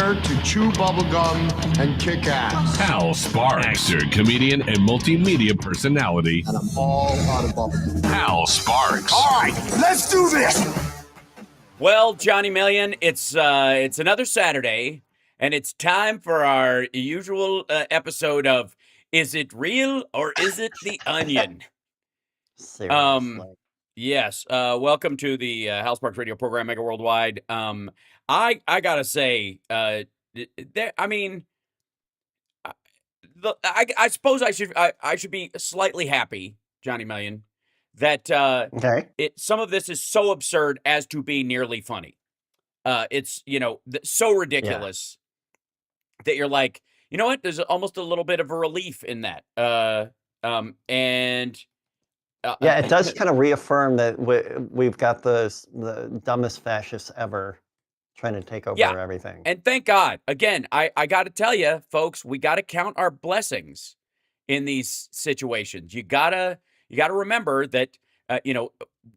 here to chew bubblegum and kick ass. Hal Sparks, actor, comedian, and multimedia personality. And I'm all out of bubblegum. Hal Sparks. All right, let's do this. Well, Johnny Million, it's another Saturday, and it's time for our usual episode of Is It Real or Is It the Onion? Seriously. Yes. Welcome to the Hal Sparks radio program, Megaworldwide. I gotta say, I suppose I should be slightly happy, Johnny Million, that Okay. some of this is so absurd as to be nearly funny. It's so ridiculous that you're like, you know what? There's almost a little bit of a relief in that. Yeah, it does kind of reaffirm that we've got the dumbest fascists ever trying to take over everything. And thank God. Again, I got to tell you, folks, we got to count our blessings in these situations. You gotta remember that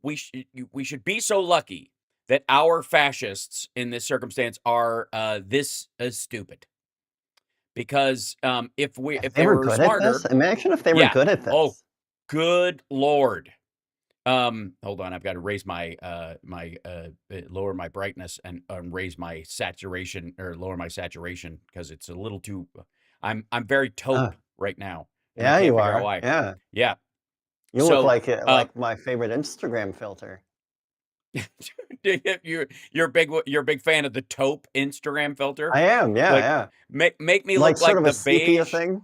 we should be so lucky that our fascists in this circumstance are this stupid. Because if they were good smarter, at this, imagine if they were good at this. Oh, good Lord. Hold on, I've got to raise my lower my brightness and raise my saturation, or lower my saturation, because it's a little too. I'm very taupe right now. Yeah, you are. Why. Yeah. You look like my favorite Instagram filter. You're a big fan of the taupe Instagram filter? I am. Yeah. Make me look like like sort of the a sepia beige thing.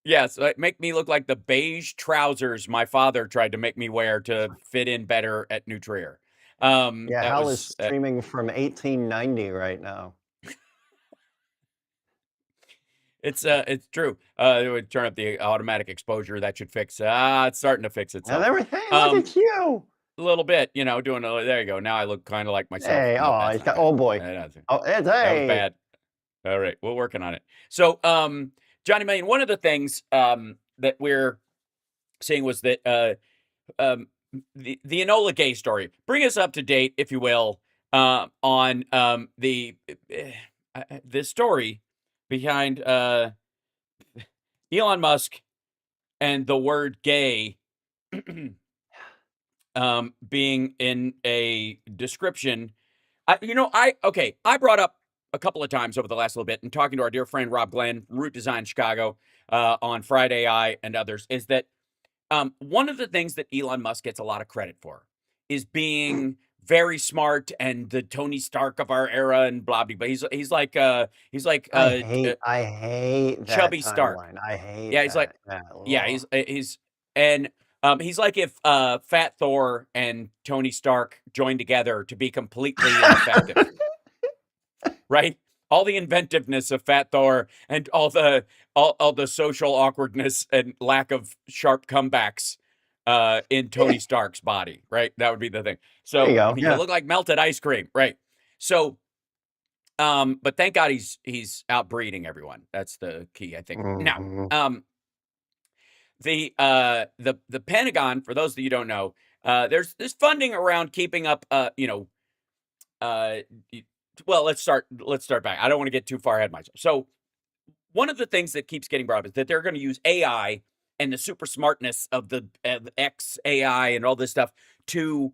Yes, make me look like the beige trousers my father tried to make me wear to fit in better at New Trier. Hal is streaming from 1890 right now. It's true. It would turn up the automatic exposure. That should fix. It's starting to fix itself. And everything. Look at you. A little bit, doing a. There you go. Now I look kind of like myself. Hey, boy. That It's was bad. All right, we're working on it. So, Johnny Million, one of the things that we're seeing was that the Enola Gay story. Bring us up to date, if you will, on the story behind Elon Musk and the word gay being in a description. I brought up a couple of times over the last little bit, and talking to our dear friend Rob Glenn, Root Design Chicago, on Friday Eye and others, is that one of the things that Elon Musk gets a lot of credit for is being very smart and the Tony Stark of our era and blah blah blah. He's like I hate that chubby timeline. Stark. I hate. Yeah, he's that. He's like if Fat Thor and Tony Stark joined together to be completely ineffective. Right? All the inventiveness of Fat Thor and all the social awkwardness and lack of sharp comebacks in Tony Stark's body, right? That would be the thing. So you look like melted ice cream, right? So, but thank God he's outbreeding everyone. That's the key, I think. Mm-hmm. Now, the Pentagon, for those of you who don't know, there's funding around keeping up, well, let's start back. I don't want to get too far ahead of myself. So one of the things that keeps getting brought up is that they're going to use AI and the super smartness of the XAI and all this stuff to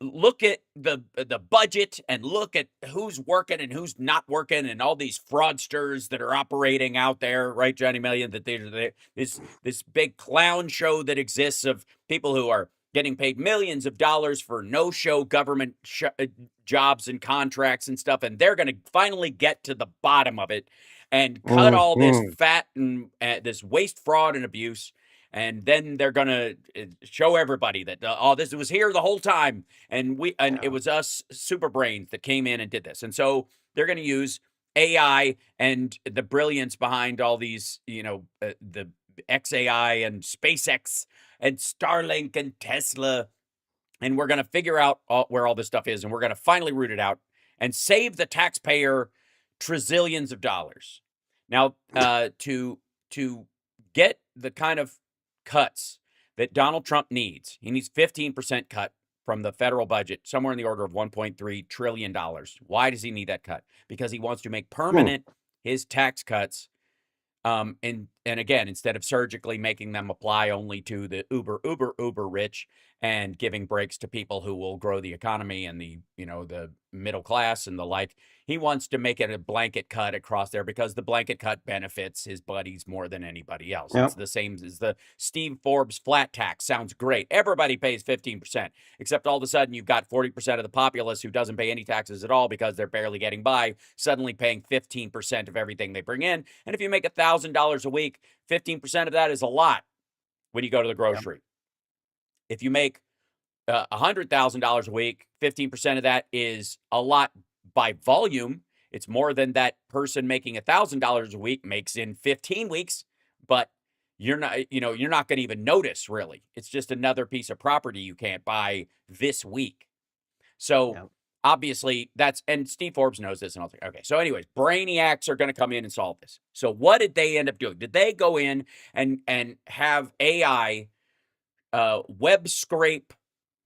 look at the budget and look at who's working and who's not working and all these fraudsters that are operating out there, right, Johnny Million? That this big clown show that exists of people who are getting paid millions of dollars for no-show government jobs and contracts and stuff, and they're going to finally get to the bottom of it and cut all this fat and this waste, fraud, and abuse, and then they're going to show everybody that this was here the whole time, and it was us super brains that came in and did this, and so they're going to use AI and the brilliance behind all these, the XAI and SpaceX and Starlink and Tesla. And we're going to figure out where all this stuff is. And we're going to finally root it out and save the taxpayer trillions of dollars. Now, to get the kind of cuts that Donald Trump needs, he needs 15% cut from the federal budget, somewhere in the order of $1.3 trillion. Why does he need that cut? Because he wants to make permanent his tax cuts. And again, instead of surgically making them apply only to the uber rich and giving breaks to people who will grow the economy and the middle class and the like, he wants to make it a blanket cut across there because the blanket cut benefits his buddies more than anybody else. Yep. It's the same as the Steve Forbes flat tax. Sounds great. Everybody pays 15%, except all of a sudden you've got 40% of the populace who doesn't pay any taxes at all because they're barely getting by, suddenly paying 15% of everything they bring in. And if you make $1,000 a week, 15% of that is a lot when you go to the grocery. Yep. If you make $100,000 a week, 15% of that is a lot by volume. It's more than that person making $1,000 a week makes in 15 weeks, but you're not going to even notice, really. It's just another piece of property you can't buy this week. So obviously and Steve Forbes knows this and all. Okay. So anyways, brainiacs are going to come in and solve this. So what did they end up doing? Did they go in and have AI web scrape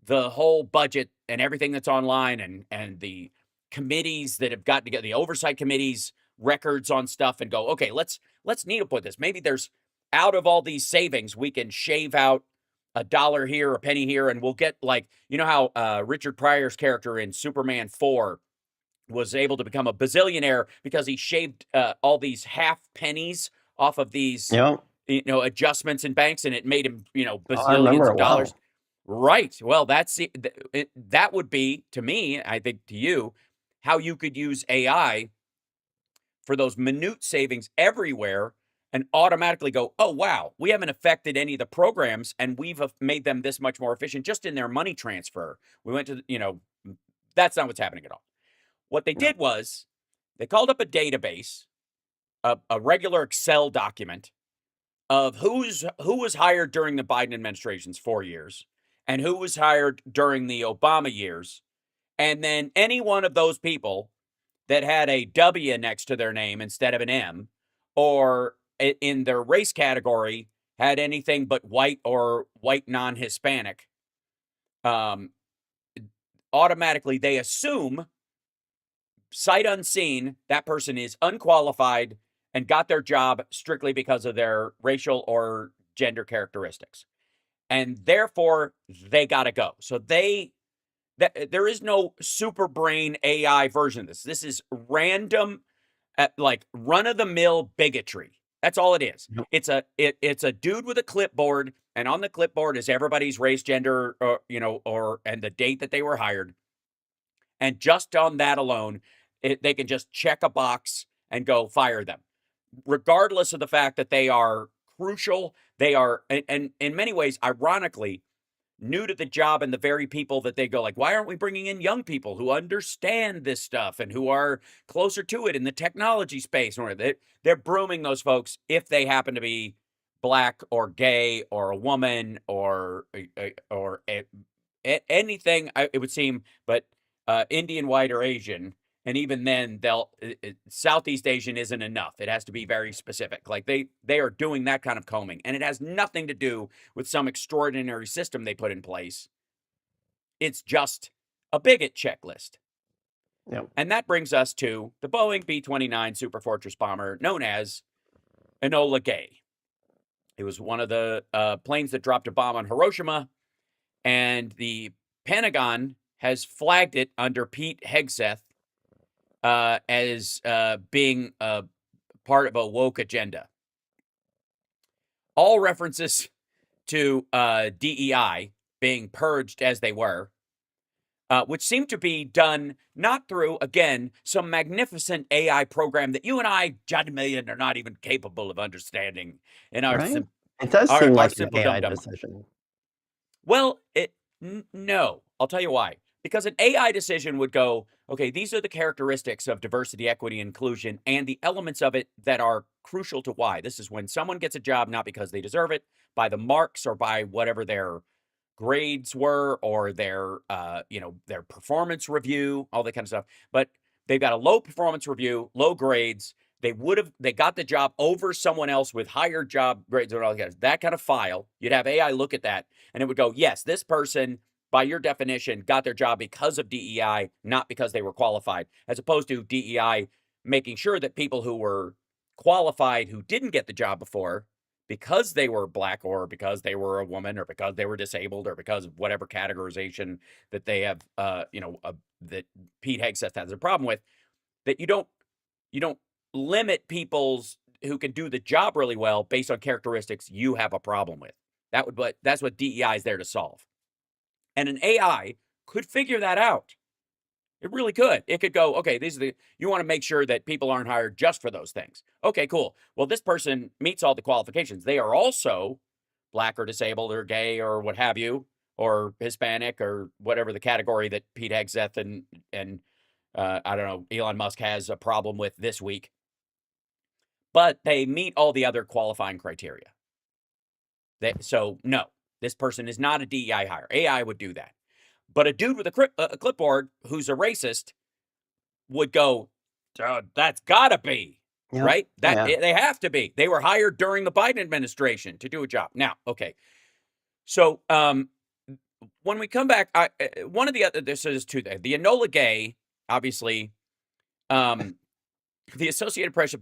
the whole budget and everything that's online and the committees that have got together, the oversight committees, records on stuff, and go, okay, let's needle put this. Maybe there's, out of all these savings, we can shave out $1 here, a penny here, and we'll get, like, you know how Richard Pryor's character in Superman 4 was able to become a bazillionaire because he shaved all these half pennies off of these adjustments in banks, and it made him bazillions of dollars. Wow. Right. Well, that would be, to me, I think to you, how you could use AI for those minute savings everywhere and automatically go, oh, wow, we haven't affected any of the programs and we've made them this much more efficient just in their money transfer. We went to, that's not what's happening at all. What they did was they called up a database, a regular Excel document of who was hired during the Biden administration's 4 years and who was hired during the Obama years. And then any one of those people that had a W next to their name instead of an M, or in their race category had anything but white or white non-Hispanic, automatically they assume, sight unseen, that person is unqualified and got their job strictly because of their racial or gender characteristics. And therefore, they got to go. So there is no super brain AI version of this. This is random, like run-of-the-mill bigotry. That's all it is. Nope. It's a dude with a clipboard, and on the clipboard is everybody's race, gender, and the date that they were hired. And just on that alone, they can just check a box and go fire them, regardless of the fact that they are crucial. They are, and in many ways, ironically, new to the job, and the very people that they go like, why aren't we bringing in young people who understand this stuff and who are closer to it in the technology space? Or they're brooming those folks if they happen to be black or gay or a woman or anything, it would seem, but Indian, white, or Asian. And even then, Southeast Asian isn't enough. It has to be very specific. Like they are doing that kind of combing. And it has nothing to do with some extraordinary system they put in place. It's just a bigot checklist. Yep. And that brings us to the Boeing B-29 Superfortress bomber known as Enola Gay. It was one of the planes that dropped a bomb on Hiroshima. And the Pentagon has flagged it under Pete Hegseth as being part of a woke agenda. All references to DEI being purged as they were, which seemed to be done not through, again, some magnificent AI program that you and I, John Million, are not even capable of understanding in our right? It does seem like an AI decision. Well, no. I'll tell you why. Because an AI decision would go, okay, these are the characteristics of diversity, equity, inclusion, and the elements of it that are crucial to why. This is when someone gets a job, not because they deserve it, by the marks or by whatever their grades were or their performance review, all that kind of stuff. But they've got a low performance review, low grades. They got the job over someone else with higher job grades and all that kind of file. You'd have AI look at that and it would go, yes, this person by your definition, got their job because of DEI, not because they were qualified, as opposed to DEI making sure that people who were qualified who didn't get the job before because they were black or because they were a woman or because they were disabled or because of whatever categorization that they have, that Pete Hegseth has a problem with, that you don't limit people's who can do the job really well based on characteristics you have a problem with. That's what DEI is there to solve. And an AI could figure that out. It really could. It could go, okay, you want to make sure that people aren't hired just for those things. Okay, cool. Well, this person meets all the qualifications. They are also black or disabled or gay or what have you, or Hispanic or whatever the category that Pete Hegseth and I don't know, Elon Musk has a problem with this week. But they meet all the other qualifying criteria. So no, this person is not a DEI hire. AI would do that. But a dude with a clipboard who's a racist would go, that's gotta be, right? They have to be. They were hired during the Biden administration to do a job. Now, okay. So when we come back, one of the other, this is two things. The Enola Gay, obviously, the Associated Press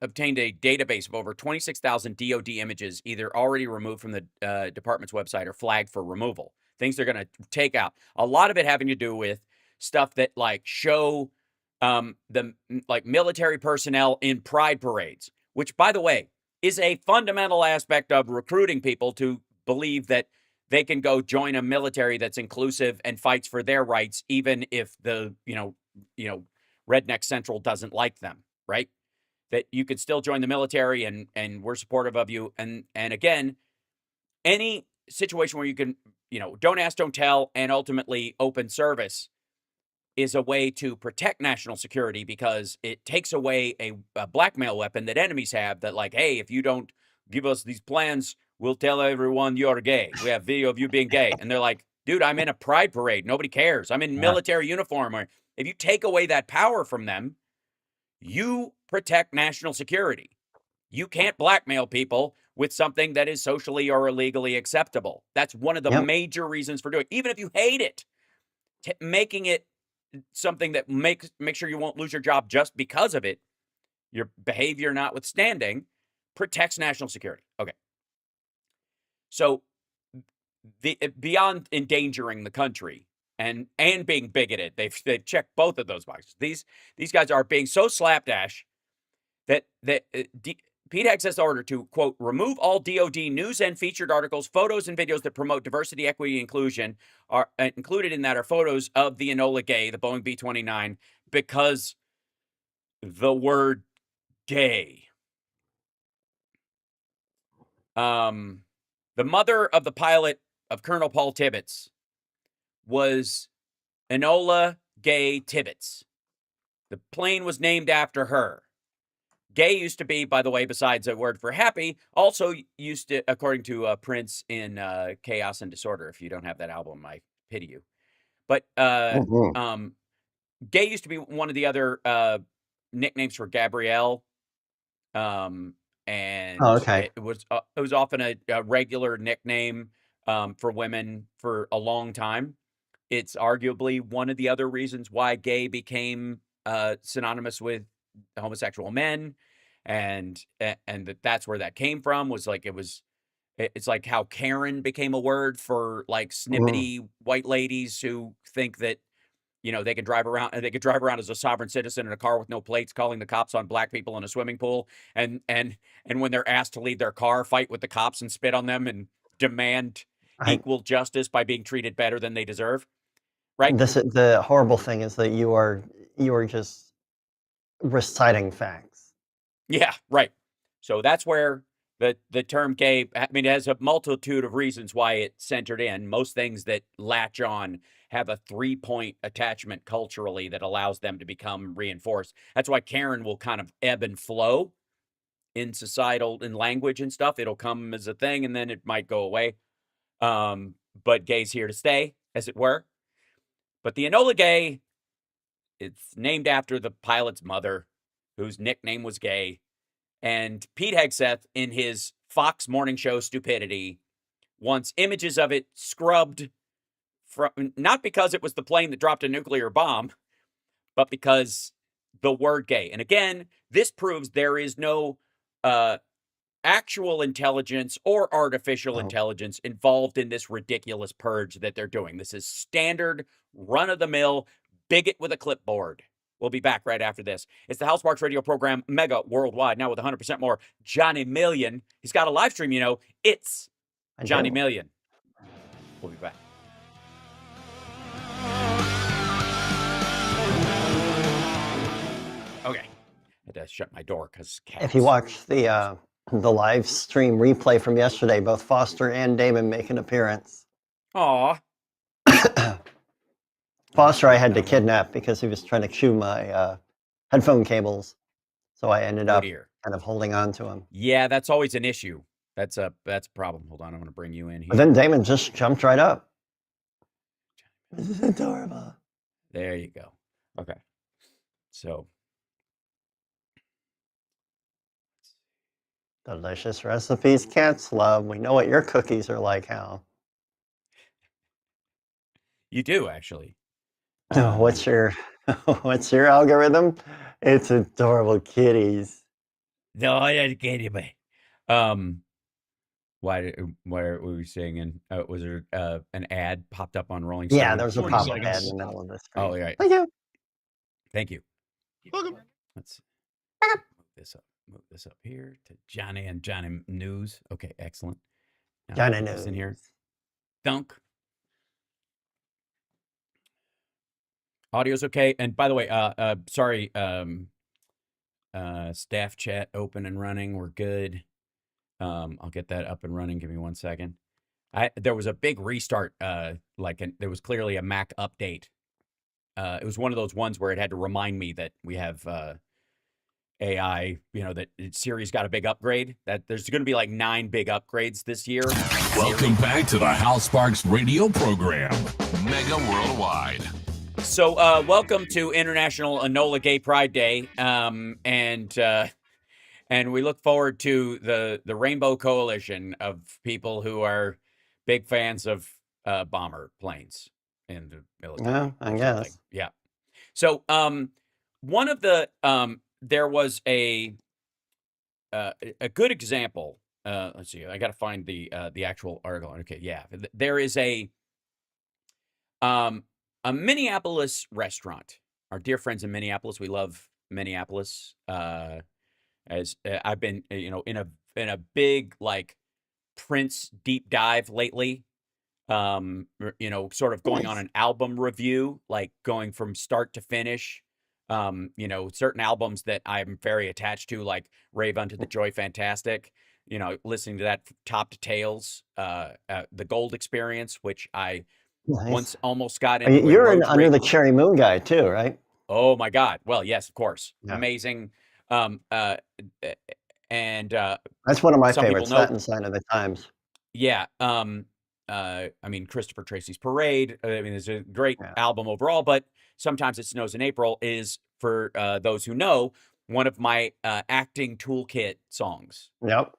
obtained a database of over 26,000 DoD images, either already removed from the department's website or flagged for removal. Things they're going to take out. A lot of it having to do with stuff that like show the like military personnel in pride parades, which, by the way, is a fundamental aspect of recruiting people to believe that they can go join a military that's inclusive and fights for their rights, even if the redneck central doesn't like them, right? That you could still join the military and we're supportive of you. And again, any situation where you can, don't ask, don't tell, and ultimately open service is a way to protect national security because it takes away a blackmail weapon that enemies have that like, hey, if you don't give us these plans, we'll tell everyone you're gay. We have video of you being gay. And they're like, dude, I'm in a pride parade. Nobody cares. I'm in military uniform. Or if you take away that power from them, you protect national security. You can't blackmail people with something that is socially or illegally acceptable. That's one of the major reasons for doing it. Even if you hate it, making it something that make sure you won't lose your job just because of it, your behavior notwithstanding, protects national security. Okay. So beyond endangering the country and being bigoted, they've checked both of those boxes. These guys are being so slapdash that Pete Hegseth's order to, quote, remove all DoD news and featured articles, photos, and videos that promote diversity, equity, and inclusion are included in that are photos of the Enola Gay, the Boeing B-29, because the word gay. The mother of the pilot of Colonel Paul Tibbets was Enola Gay Tibbets. The plane was named after her. Gay used to be, by the way, besides a word for happy, also used to, according to Prince in Chaos and Disorder. If you don't have that album, I pity you. But Gay used to be one of the other nicknames for Gabrielle. And it was often a regular nickname for women for a long time. It's arguably one of the other reasons why gay became synonymous with homosexual men, and that's where that came from. Was like it's like how Karen became a word for like snippety white ladies who think that they could drive around as a sovereign citizen in a car with no plates, calling the cops on black people in a swimming pool, and when they're asked to leave their car, fight with the cops and spit on them and demand equal justice by being treated better than they deserve. Right. The horrible thing is that you are just reciting facts. Yeah, right. So that's where the term gay, I mean, it has a multitude of reasons why it's centered in. Most things that latch on have a 3-point attachment culturally that allows them to become reinforced. That's why Karen will kind of ebb and flow in in language and stuff. It'll come as a thing and then it might go away. But gay's here to stay, as it were. But the Enola Gay, it's named after the pilot's mother, whose nickname was Gay. And Pete Hegseth, in his Fox morning show stupidity, wants images of it scrubbed not because it was the plane that dropped a nuclear bomb, but because the word gay. And again, this proves there is no actual intelligence or artificial intelligence involved in this ridiculous purge that they're doing. This is standard, run-of-the-mill, bigot with a clipboard. We'll be back right after this. It's the House Sparks radio program, Mega Worldwide, now with 100% more. Johnny Million. He's got a live stream, It's Johnny Million. We'll be back. Okay. I had to shut my door because cats. If you watch the live stream replay from yesterday, both Foster and Damon make an appearance. Aw. Foster I had to kidnap because he was trying to chew my headphone cables. So I ended up kind of holding on to him. Yeah, that's always an issue. That's a problem. Hold on, I'm going to bring you in here. But then Damon just jumped right up. This is adorable. There you go. Okay. So. Delicious recipes cats love. We know what your cookies are like, Hal. You do, actually. What's your algorithm? It's adorable kitties. No, I don't get it, why were we saying? Was there an ad popped up on Rolling Stone? Yeah, there was a pop-up ad in the middle of this. Oh, right. Thank you. Welcome. Let's move this up here to Johnny and Johnny News. Okay, excellent. Now Johnny News in here. Dunk. Audio's okay. And by the way, sorry, staff chat open and running. We're good. I'll get that up and running. Give me 1 second. There was a big restart. There was clearly a Mac update. It was one of those ones where it had to remind me that we have AI. That Siri's got a big upgrade. That there's going to be like 9 big upgrades this year. Welcome back to the House Sparks radio program, Mega Worldwide. So, welcome to International Enola Gay Pride Day, and we look forward to the Rainbow Coalition of people who are big fans of bomber planes in the military. Yeah, I guess. Yeah. So, one of the there was a good example. Let's see. I got to find the actual article. Okay, yeah, there is a Minneapolis restaurant. Our dear friends in Minneapolis, we love Minneapolis. As I've been, in a big like Prince deep dive lately. Sort of going on an album review, like going from start to finish. Certain albums that I'm very attached to, like Rave Unto the Joy Fantastic. Listening to that top to tails. The Gold Experience, which I once almost got into. You're an Under the Cherry Moon guy too, right? Oh my God! Well, yes, of course. Yeah. Amazing. And that's one of my favorites. That and Sign of the Times. Yeah. Christopher Tracy's Parade. It's a great album overall, but Sometimes It Snows in April is, for those who know, one of my acting toolkit songs. Yep.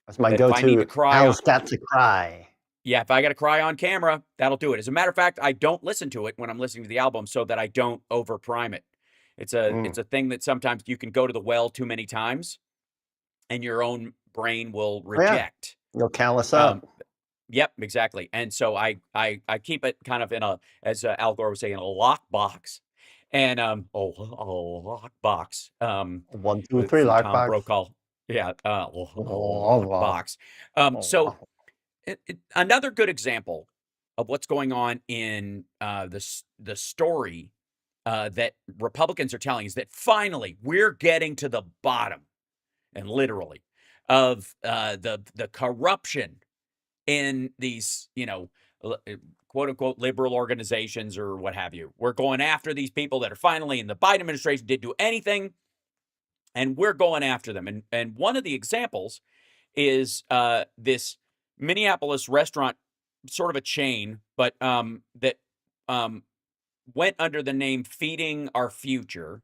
That's my go-to. Al's got to cry. Yeah, if I got to cry on camera, that'll do it. As a matter of fact, I don't listen to it when I'm listening to the album so that I don't over-prime it. It's a thing that sometimes you can go to the well too many times and your own brain will reject. Yeah. You'll callous up. Yep, exactly. And so I keep it kind of in as Al Gore was saying, a lock box. And a lock box. 1, 2, 3 lock box. Brokaw. Yeah, lock box. Another good example of what's going on in the story that Republicans are telling is that finally we're getting to the bottom, and literally, of the corruption in these, quote unquote liberal organizations or what have you. We're going after these people that are finally in the Biden administration didn't do anything, and we're going after them. And one of the examples is this Minneapolis restaurant, sort of a chain, but that went under the name Feeding Our Future,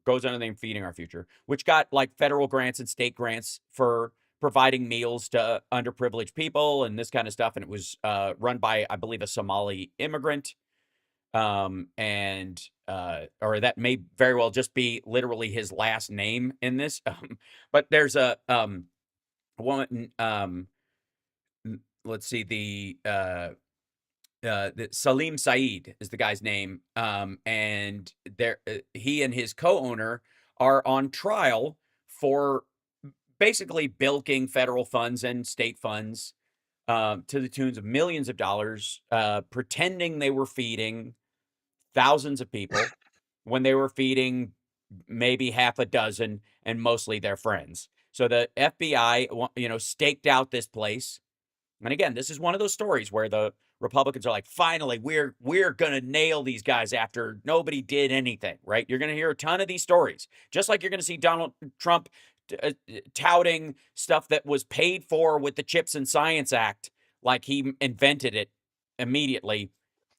goes under the name Feeding Our Future, which got like federal grants and state grants for providing meals to underprivileged people and this kind of stuff. And it was run by, I believe, a Somali immigrant. Or that may very well just be literally his last name in this. But there's a woman, let's see, the Salim Saeed is the guy's name. And he and his co-owner are on trial for basically bilking federal funds and state funds to the tunes of millions of dollars, pretending they were feeding thousands of people when they were feeding maybe half a dozen and mostly their friends. So the FBI, staked out this place. And again, this is one of those stories where the Republicans are like, finally, we're going to nail these guys after nobody did anything, right? You're going to hear a ton of these stories, just like you're going to see Donald Trump touting stuff that was paid for with the Chips and Science Act, like he invented it immediately.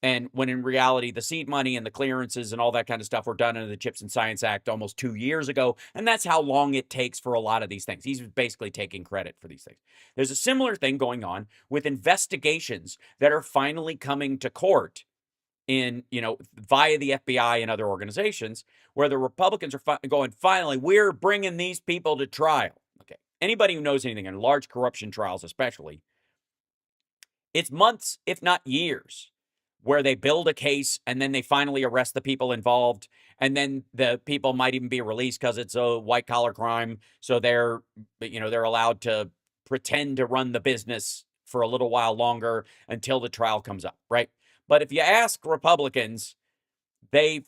And when in reality, the seed money and the clearances and all that kind of stuff were done under the Chips and Science Act almost 2 years ago. And that's how long it takes for a lot of these things. He's basically taking credit for these things. There's a similar thing going on with investigations that are finally coming to court in, via the FBI and other organizations, where the Republicans are going, finally, we're bringing these people to trial. Okay. Anybody who knows anything in large corruption trials, especially, it's months, if not years, where they build a case and then they finally arrest the people involved. And then the people might even be released because it's a white collar crime. So they're allowed to pretend to run the business for a little while longer until the trial comes up, right? But if you ask Republicans, they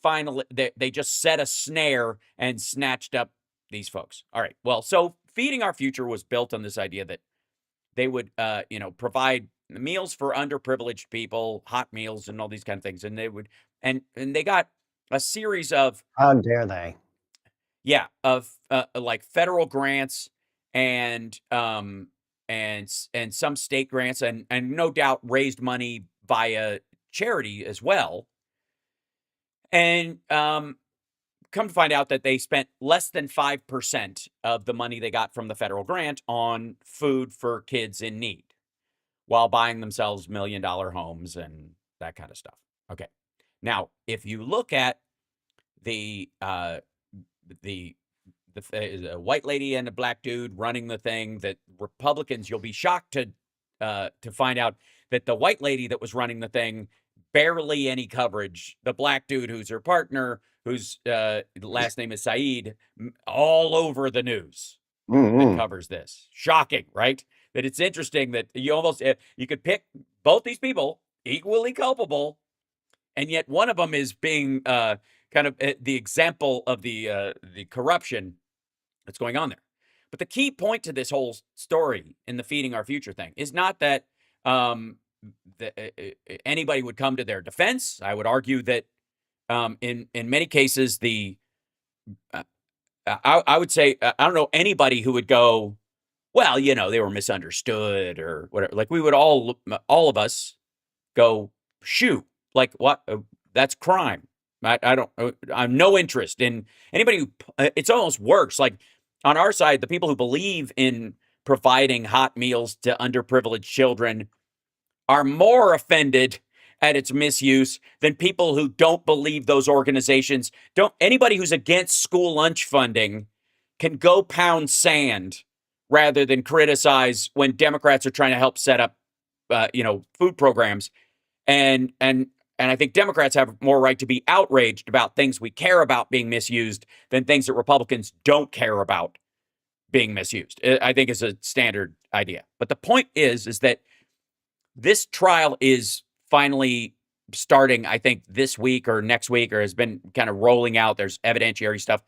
just set a snare and snatched up these folks. All right. Well, so Feeding Our Future was built on this idea that they would, provide meals for underprivileged people, hot meals and all these kind of things. And they would, and they got a series of, how dare they? Yeah, of like federal grants and some state grants and no doubt raised money via charity as well. And come to find out that they spent less than 5% of the money they got from the federal grant on food for kids in need, while buying themselves $1 million homes and that kind of stuff. Okay. Now, if you look at the white lady and a black dude running the thing, that Republicans, you'll be shocked to find out that the white lady that was running the thing, barely any coverage. The black dude who's her partner, whose last name is Saeed, all over the news that covers this. Shocking, right? That it's interesting that you could pick both these people equally culpable, and yet one of them is being kind of the example of the corruption that's going on there. But the key point to this whole story in the Feeding Our Future thing is not that anybody would come to their defense. I would argue that in many cases, I would say, I don't know anybody who would go, well, they were misunderstood or whatever. Like we would all of us go, shoot, like what? That's crime. I have no interest in anybody who, it's almost worse. Like on our side, the people who believe in providing hot meals to underprivileged children are more offended at its misuse than people who don't believe those organizations. Anybody who's against school lunch funding can go pound sand rather than criticize when Democrats are trying to help set up, food programs. And I think Democrats have more right to be outraged about things we care about being misused than things that Republicans don't care about being misused. I think is a standard idea. But the point is that this trial is finally starting, I think, this week or next week, or has been kind of rolling out. There's evidentiary stuff.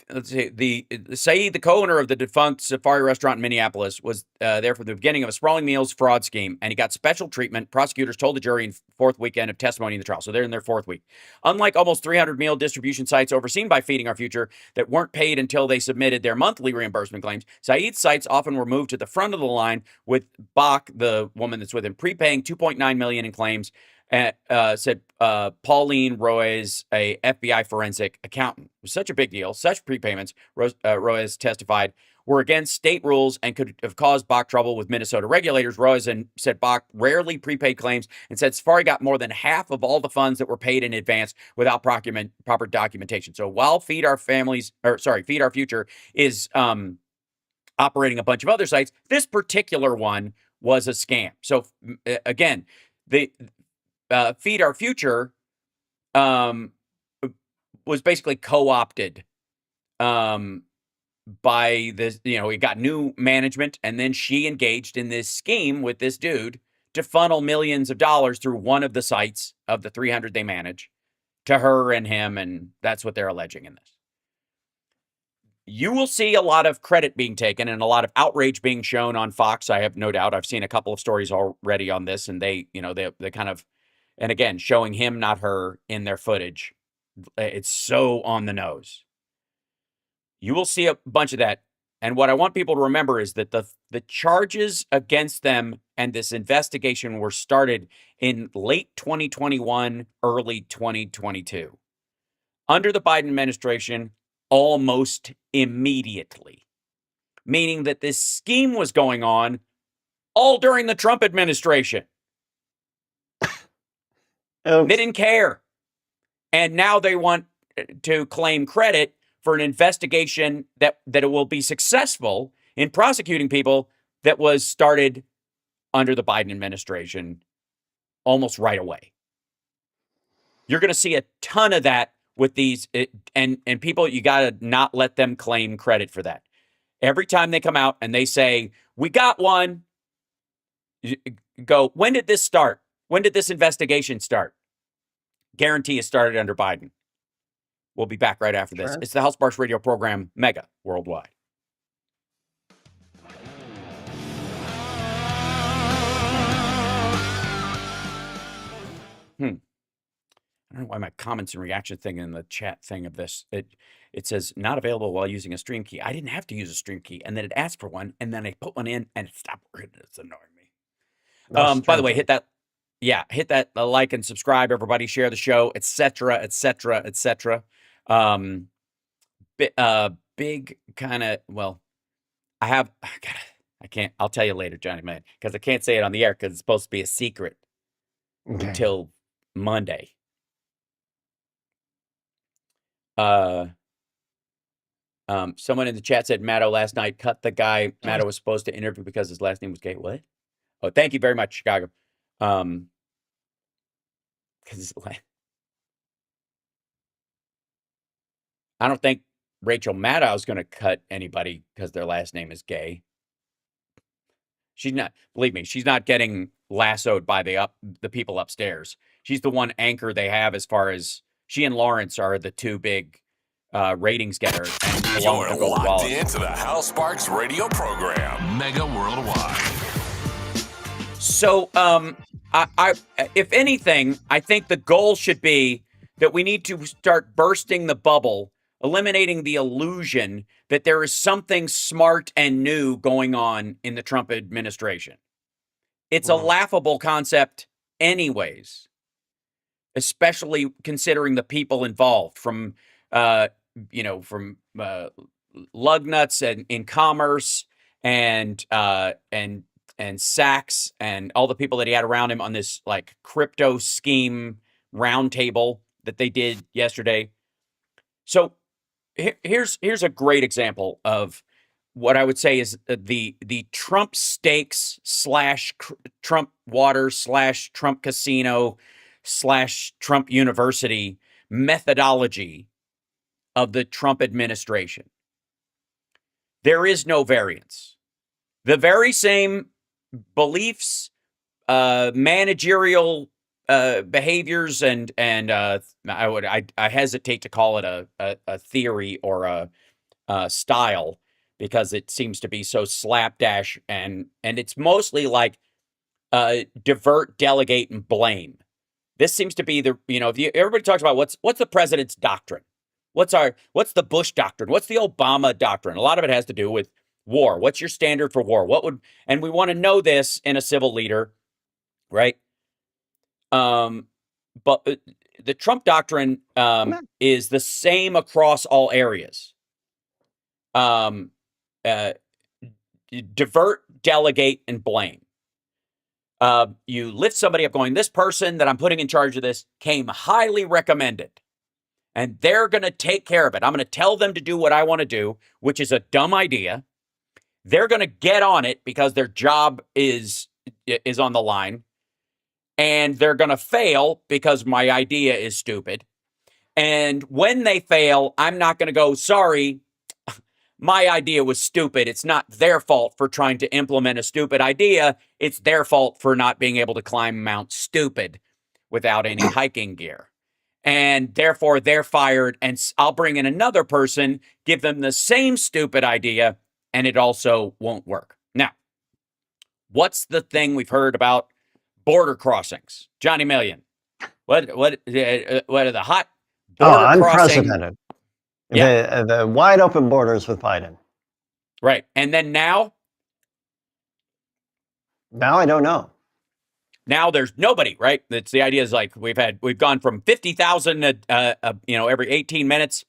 Let's see, the Saeed, the co-owner of the defunct Safari restaurant in Minneapolis, was there from the beginning of a sprawling meals fraud scheme, and he got special treatment. Prosecutors told the jury in fourth weekend of testimony in the trial, so they're in their fourth week. Unlike almost 300 meal distribution sites overseen by Feeding Our Future that weren't paid until they submitted their monthly reimbursement claims, Saeed's sites often were moved to the front of the line, with Bach, the woman that's with him, prepaying $2.9 million in claims said Pauline Roy's a FBI forensic accountant. It was such a big deal, such prepayments, Roy's testified, were against state rules and could have caused Bach trouble with Minnesota regulators. Royce said Bach rarely prepaid claims and said Safari got more than half of all the funds that were paid in advance without proper documentation. So while Feed Our Future is operating a bunch of other sites, this particular one was a scam. So again, the Feed Our Future was basically co-opted by this, it got new management, and then she engaged in this scheme with this dude to funnel millions of dollars through one of the sites of the 300 they manage to her and him, and that's what they're alleging in this. You will see a lot of credit being taken and a lot of outrage being shown on Fox. I have no doubt. I've seen a couple of stories already on this, and they kind of, and again, showing him, not her, in their footage. It's so on the nose. You will see a bunch of that. And what I want people to remember is that the charges against them and this investigation were started in late 2021, early 2022. Under the Biden administration, almost immediately. Meaning that this scheme was going on all during the Trump administration. They didn't care. And now they want to claim credit for an investigation that it will be successful in prosecuting people that was started under the Biden administration almost right away. You're going to see a ton of that with these, and people, you got to not let them claim credit for that. Every time they come out and they say, we got one, go, when did this start? When did this investigation start? Guarantee it started under Biden. We'll be back right after this. It's the Hal Sparks radio program, Mega Worldwide. I don't know why my comments and reaction thing in the chat thing of this, it says not available while using a stream key. I didn't have to use a stream key, and then it asked for one, and then I put one in, and it stopped working. It's annoying me. By the way, hit that like and subscribe, everybody. Share the show, etc., etc., etc. Big kind of, well, I'll tell you later, Johnny Man, because I can't say it on the air because it's supposed to be a secret until Monday. Someone in the chat said Maddow last night cut the guy Maddow was supposed to interview because his last name was gay. What? Oh, thank you very much, Chicago. Because I don't think Rachel Maddow is going to cut anybody because their last name is gay. She's not, believe me, she's not getting lassoed by the people upstairs. She's the one anchor they have, as far as she and Lawrence are the two big ratings getter. And you're locked into the Hal Sparks radio program, Mega Worldwide. So, I if anything, I think the goal should be that we need to start bursting the bubble, eliminating the illusion that there is something smart and new going on in the Trump administration. It's a laughable concept anyways, especially considering the people involved, from lug nuts and in commerce and Sachs and all the people that he had around him on this like crypto scheme roundtable that they did yesterday. So here's a great example of what I would say is the Trump stakes / Trump water / Trump casino / Trump university methodology of the Trump administration. There is no variance. The very same beliefs, managerial behaviors, and I hesitate to call it a theory or a style, because it seems to be so slapdash, and it's mostly like divert, delegate, and blame. This seems to be everybody talks about what's the president's doctrine. What's the Bush doctrine? What's the Obama doctrine? A lot of it has to do with war. What's your standard for war? And we want to know this in a civil leader, right? But the Trump doctrine is the same across all areas. Divert, delegate, and blame. You lift somebody up going, this person that I'm putting in charge of this came highly recommended, and they're going to take care of it. I'm going to tell them to do what I want to do, which is a dumb idea. They're going to get on it because their job is on the line, and they're going to fail because my idea is stupid. And when they fail, I'm not going to go, sorry, my idea was stupid. It's not their fault for trying to implement a stupid idea. It's their fault for not being able to climb Mount Stupid without any hiking gear. And therefore, they're fired, and I'll bring in another person, give them the same stupid idea, and it also won't work. Now, what's the thing we've heard about border crossings? Johnny Million. What are the hot border crossing? Unprecedented. Yeah. The wide open borders with Biden. Right. And then now? Now I don't know. Now there's nobody, right? It's the idea is like we've gone from 50,000 every 18 minutes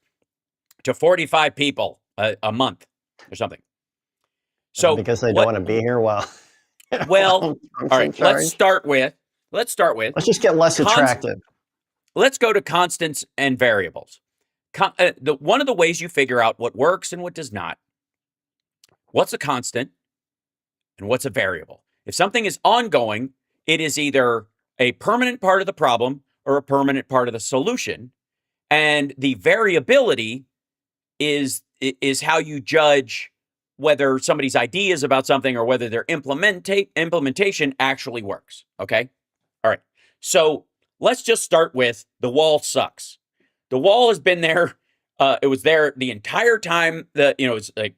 to 45 people a month or something. So because they don't want to be here well, all right, let's start with let's just get less attractive. Let's go to constants and variables. One of the ways you figure out what works and what does not, what's a constant and what's a variable. If something is ongoing, it is either a permanent part of the problem or a permanent part of the solution. And the variability is how you judge whether somebody's ideas about something or whether their implementation actually works. Okay? All right. So let's just start with the wall sucks. The wall has been there. It was there the entire time that, it's like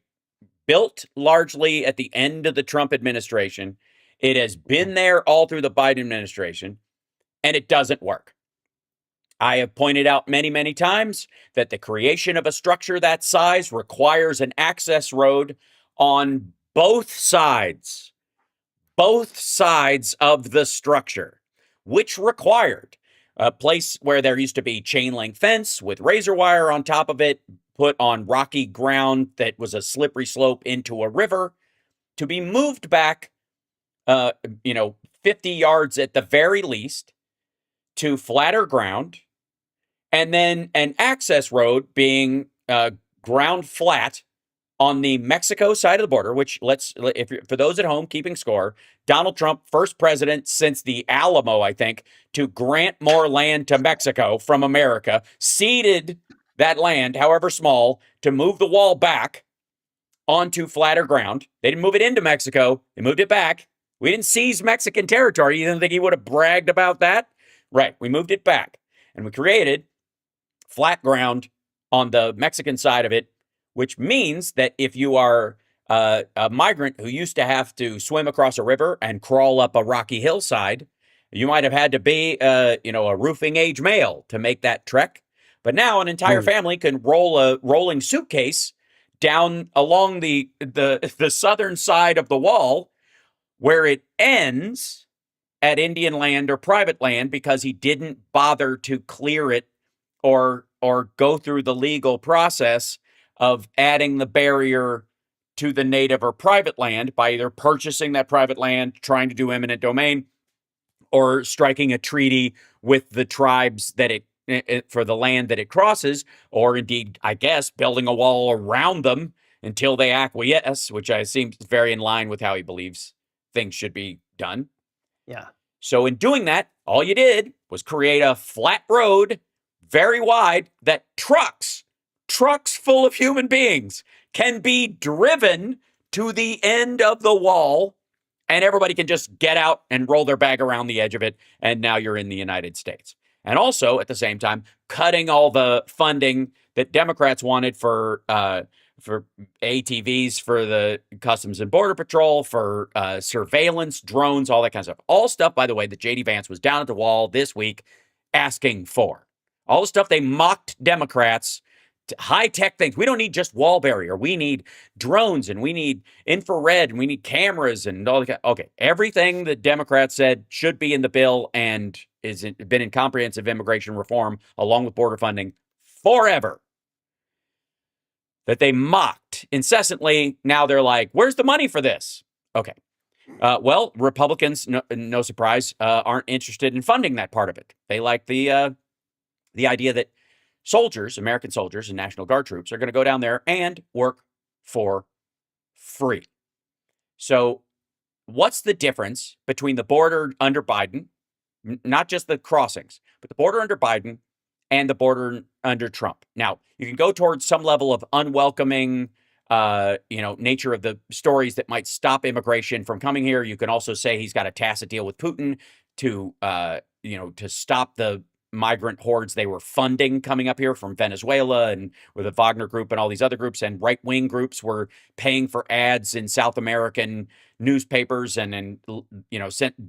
built largely at the end of the Trump administration. It has been there all through the Biden administration, and it doesn't work. I have pointed out many, many times that the creation of a structure that size requires an access road on both sides of the structure, which required a place where there used to be chain link fence with razor wire on top of it, put on rocky ground that was a slippery slope into a river, to be moved back 50 yards at the very least to flatter ground, and then an access road being ground flat on the Mexico side of the border, which for those at home keeping score, Donald Trump, first president since the Alamo, I think, to grant more land to Mexico from America, ceded that land, however small, to move the wall back onto flatter ground. They didn't move it into Mexico. They moved it back. We didn't seize Mexican territory. You didn't think he would have bragged about that? Right. We moved it back. And we created flat ground on the Mexican side of it, which means that if you are a migrant who used to have to swim across a river and crawl up a rocky hillside, you might have had to be, a roofing age male to make that trek. But now an entire family can roll a rolling suitcase down along the southern side of the wall, where it ends at Indian land or private land because he didn't bother to clear it or go through the legal process of adding the barrier to the native or private land by either purchasing that private land, trying to do eminent domain, or striking a treaty with the tribes that it for the land that it crosses, or indeed, I guess, building a wall around them until they acquiesce, which I seem very in line with how he believes things should be done. Yeah. So in doing that, all you did was create a flat road, very wide, that trucks full of human beings can be driven to the end of the wall, and everybody can just get out and roll their bag around the edge of it, and now you're in the United States. And also, at the same time, cutting all the funding that Democrats wanted for ATVs, for the Customs and Border Patrol, for surveillance, drones, all that kind of stuff. All stuff, by the way, that J.D. Vance was down at the wall this week asking for. All the stuff they mocked Democrats, high-tech things. We don't need just wall barrier. We need drones, and we need infrared, and we need cameras, and all that. Okay, everything the Democrats said should be in the bill, and been in comprehensive immigration reform along with border funding forever, that they mocked incessantly. Now they're like, where's the money for this? Okay. Well, Republicans, no surprise, aren't interested in funding that part of it. They like the idea that soldiers, American soldiers and National Guard troops are going to go down there and work for free. So what's the difference between the border under Biden, not just the crossings, but the border under Biden and the border under Trump? Now, you can go towards some level of unwelcoming, nature of the stories that might stop immigration from coming here. You can also say he's got a tacit deal with Putin to stop the migrant hordes they were funding coming up here from Venezuela, and with the Wagner Group and all these other groups, and right-wing groups were paying for ads in South American newspapers and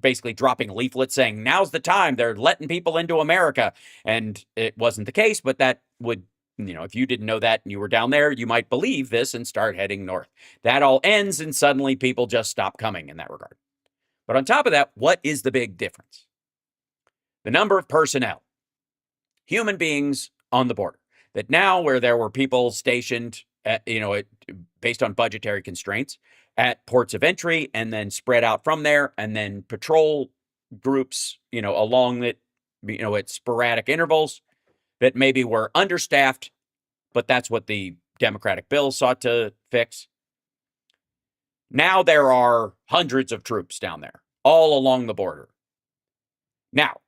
basically dropping leaflets saying, now's the time, they're letting people into America. And it wasn't the case, but that would, if you didn't know that and you were down there, you might believe this and start heading north. That all ends and suddenly people just stop coming in that regard. But on top of that, what is the big difference? The number of personnel, human beings on the border. That now, where there were people stationed at, based on budgetary constraints at ports of entry and then spread out from there, and then patrol groups, along it, at sporadic intervals that maybe were understaffed, but that's what the Democratic bill sought to fix. Now there are hundreds of troops down there, all along the border. Now,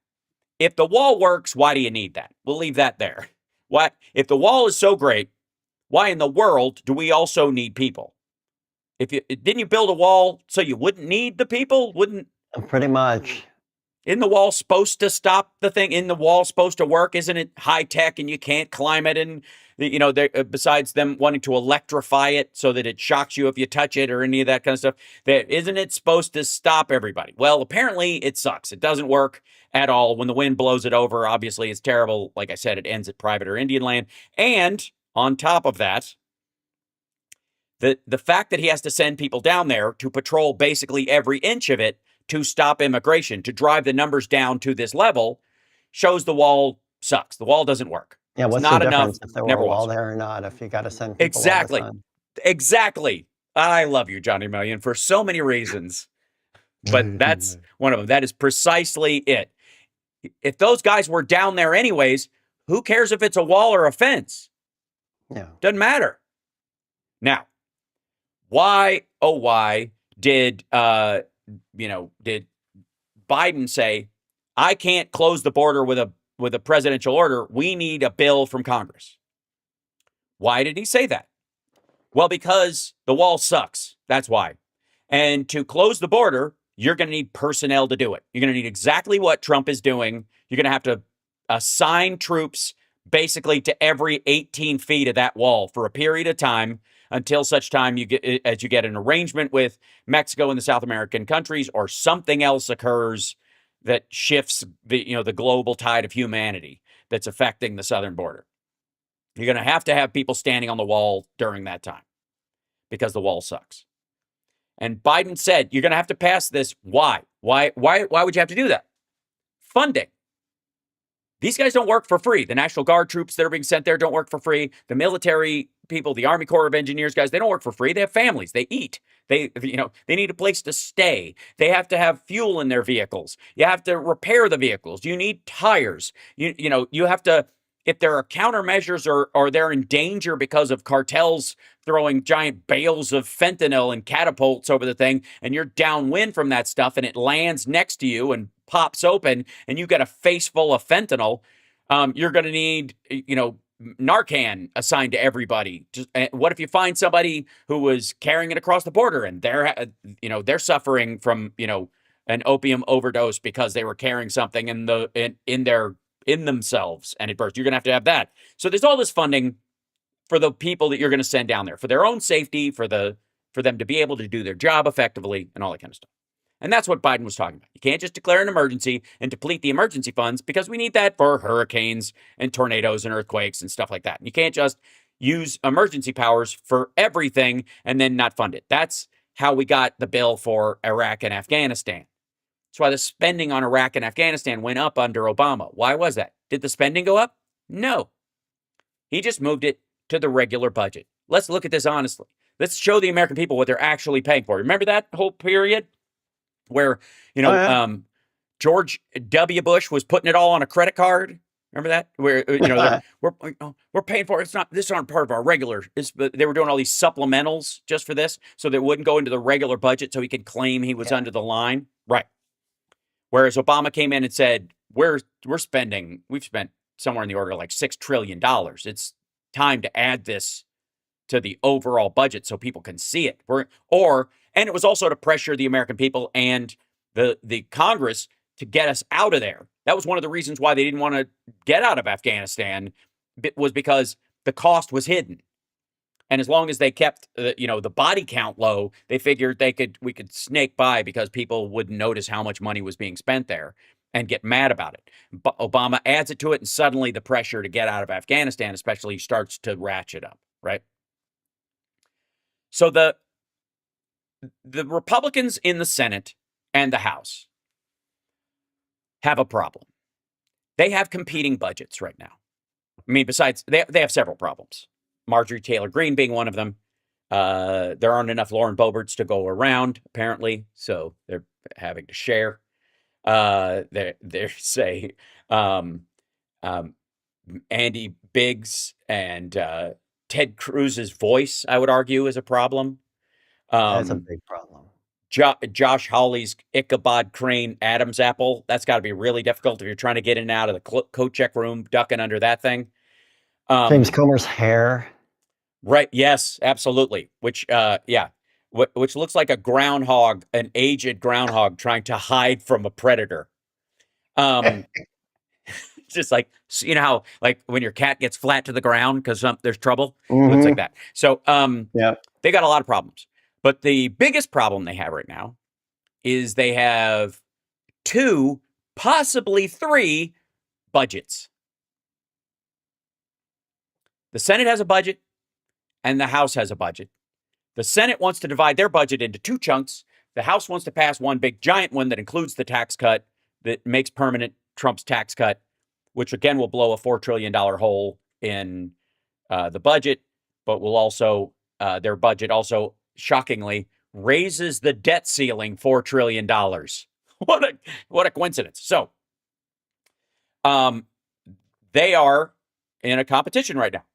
if the wall works, why do you need that? We'll leave that there. Why, if the wall is so great, why in the world do we also need people? Didn't you build a wall so you wouldn't need the people? Pretty much. Isn't the wall supposed to stop the thing? Isn't the wall supposed to work? Isn't it high tech and you can't climb it? And besides them wanting to electrify it so that it shocks you if you touch it or any of that kind of stuff, isn't it supposed to stop everybody? Well, apparently it sucks. It doesn't work at all. When the wind blows it over, obviously it's terrible. Like I said, it ends at private or Indian land. And on top of that, the fact that he has to send people down there to patrol basically every inch of it to stop immigration, to drive the numbers down to this level, shows the wall sucks. The wall doesn't work. Yeah, what's not the difference enough, if there were never a wall was. there or not, if you got to send people all the time? Exactly. I love you, Johnny Million, for so many reasons. But that's one of them. That is precisely it. If those guys were down there anyways, who cares if it's a wall or a fence? Yeah. Doesn't matter. Now, why did did Biden say, I can't close the border with a presidential order? We need a bill from Congress. Why did he say that? Well, because the wall sucks. That's why. And to close the border, you're going to need personnel to do it. You're going to need exactly what Trump is doing. You're going to have to assign troops basically to every 18 feet of that wall for a period of time, until such time you get an arrangement with Mexico and the South American countries, or something else occurs that shifts the global tide of humanity that's affecting the southern border. You're going to have people standing on the wall during that time because the wall sucks. And Biden said, you're going to have to pass this. Why? Why would you have to do that? Funding. These guys don't work for free. The National Guard troops that are being sent there don't work for free. The military people, the Army Corps of Engineers guys, they don't work for free. They have families. They eat. They need a place to stay. They have to have fuel in their vehicles. You have to repair the vehicles. You need tires. You have to, if there are countermeasures or they're in danger because of cartels throwing giant bales of fentanyl and catapults over the thing, and you're downwind from that stuff and it lands next to you and pops open and you got a face full of fentanyl, you're going to need, Narcan assigned to everybody. What if you find somebody who was carrying it across the border and they're suffering from, an opium overdose because they were carrying something in themselves and it burst? You're going to have that. So there's all this funding for the people that you're going to send down there, for their own safety, for them to be able to do their job effectively and all that kind of stuff. And that's what Biden was talking about. You can't just declare an emergency and deplete the emergency funds, because we need that for hurricanes and tornadoes and earthquakes and stuff like that. And you can't just use emergency powers for everything and then not fund it. That's how we got the bill for Iraq and Afghanistan. That's why the spending on Iraq and Afghanistan went up under Obama. Why was that? Did the spending go up? No. He just moved it to the regular budget. Let's look at this honestly. Let's show the American people what they're actually paying for. Remember that whole period where, George W. Bush was putting it all on a credit card? Remember that? Where, we're paying for it. It's not, this aren't part of our regular. They were doing all these supplementals just for this so that it wouldn't go into the regular budget so he could claim he was under the line. Right. Whereas Obama came in and said, we've spent somewhere in the order of like $6 trillion. It's time to add this to the overall budget so people can see it. And it was also to pressure the American people and the Congress to get us out of there. That was one of the reasons why they didn't want to get out of Afghanistan, was because the cost was hidden. And as long as they kept, the body count low, they figured we could snake by because people wouldn't notice how much money was being spent there and get mad about it. But Obama adds it to it, and suddenly the pressure to get out of Afghanistan especially starts to ratchet up, right? So the Republicans in the Senate and the House have a problem. They have competing budgets right now. I mean, besides, they have several problems. Marjorie Taylor Greene being one of them. There aren't enough Lauren Boeberts to go around, apparently, so they're having to share. Say Andy Biggs and Ted Cruz's voice, I would argue, is a problem. That's a big problem. Josh Hawley's Ichabod Crane Adam's apple. That's got to be really difficult if you're trying to get in and out of the coat check room, ducking under that thing. James Comer's hair. Right. Yes, absolutely. Which looks like a groundhog, an aged groundhog trying to hide from a predator. Just like, how, like when your cat gets flat to the ground because there's trouble. Mm-hmm. Looks like that. So, yeah, they got a lot of problems. But the biggest problem they have right now is they have 2, possibly 3 budgets. The Senate has a budget and the House has a budget. The Senate wants to divide their budget into 2 chunks. The House wants to pass one big giant one that includes the tax cut that makes permanent Trump's tax cut, which again will blow a $4 trillion hole in the budget, but will also, their budget also, shockingly, raises the debt ceiling $4 trillion. What a coincidence. So, they are in a competition right now.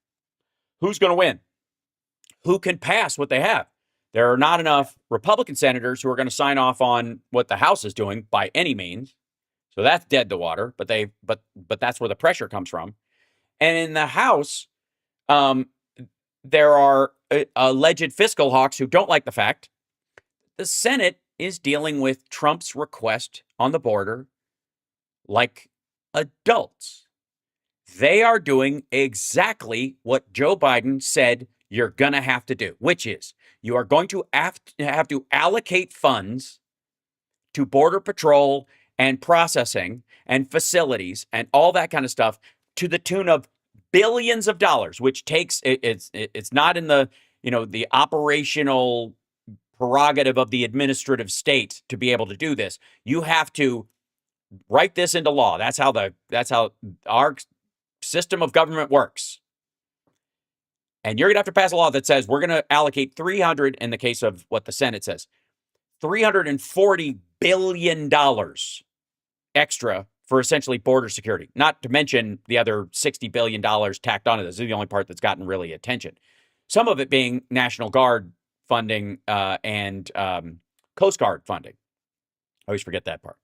Who's going to win? Who can pass what they have? There are not enough Republican senators who are going to sign off on what the House is doing by any means. So that's dead to water, but that's where the pressure comes from. And in the House, there are alleged fiscal hawks who don't like the fact the Senate is dealing with Trump's request on the border like adults. They are doing exactly what Joe Biden said you're going to have to do, which is you are going to have to allocate funds to Border Patrol and processing and facilities and all that kind of stuff to the tune of billions of dollars, which takes it's not in the the operational prerogative of the administrative state to be able to do this. You have to write this into law. That's how our system of government works. And you're going to have to pass a law that says we're going to allocate 300, in the case of what the Senate says, $340 billion extra for essentially border security, not to mention the other $60 billion tacked onto this. This is the only part that's gotten really attention. Some of it being National Guard funding and Coast Guard funding. I always forget that part.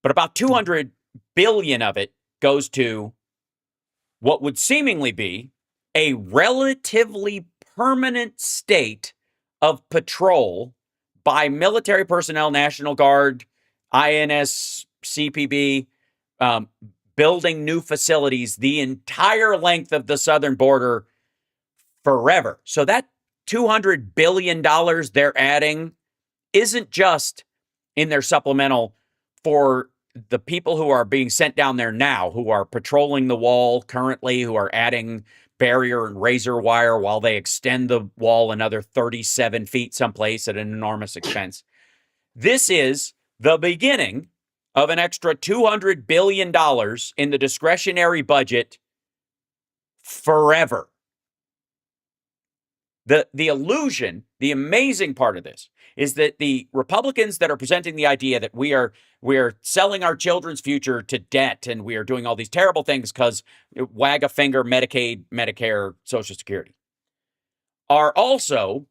But about 200 billion of it goes to what would seemingly be a relatively permanent state of patrol by military personnel, National Guard, INS, CPB, building new facilities the entire length of the southern border forever. So that $200 billion they're adding isn't just in their supplemental for the people who are being sent down there now, who are patrolling the wall currently, who are adding barrier and razor wire while they extend the wall another 37 feet someplace at an enormous expense. This is the beginning of an extra $200 billion in the discretionary budget forever. The illusion, the amazing part of this is that the Republicans that are presenting the idea that we are selling our children's future to debt and we are doing all these terrible things because wag a finger, Medicaid, Medicare, Social Security, are also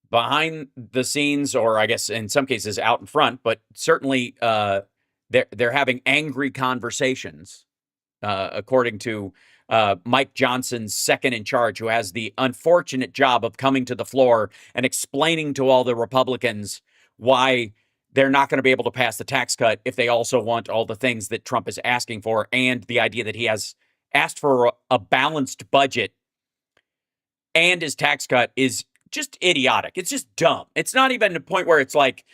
behind the scenes, or I guess in some cases out in front, but certainly they're having angry conversations, according to Mike Johnson's second in charge, who has the unfortunate job of coming to the floor and explaining to all the Republicans why they're not going to be able to pass the tax cut if they also want all the things that Trump is asking for, and the idea that he has asked for a balanced budget and his tax cut is just idiotic. It's just dumb. It's not even a point where it's like,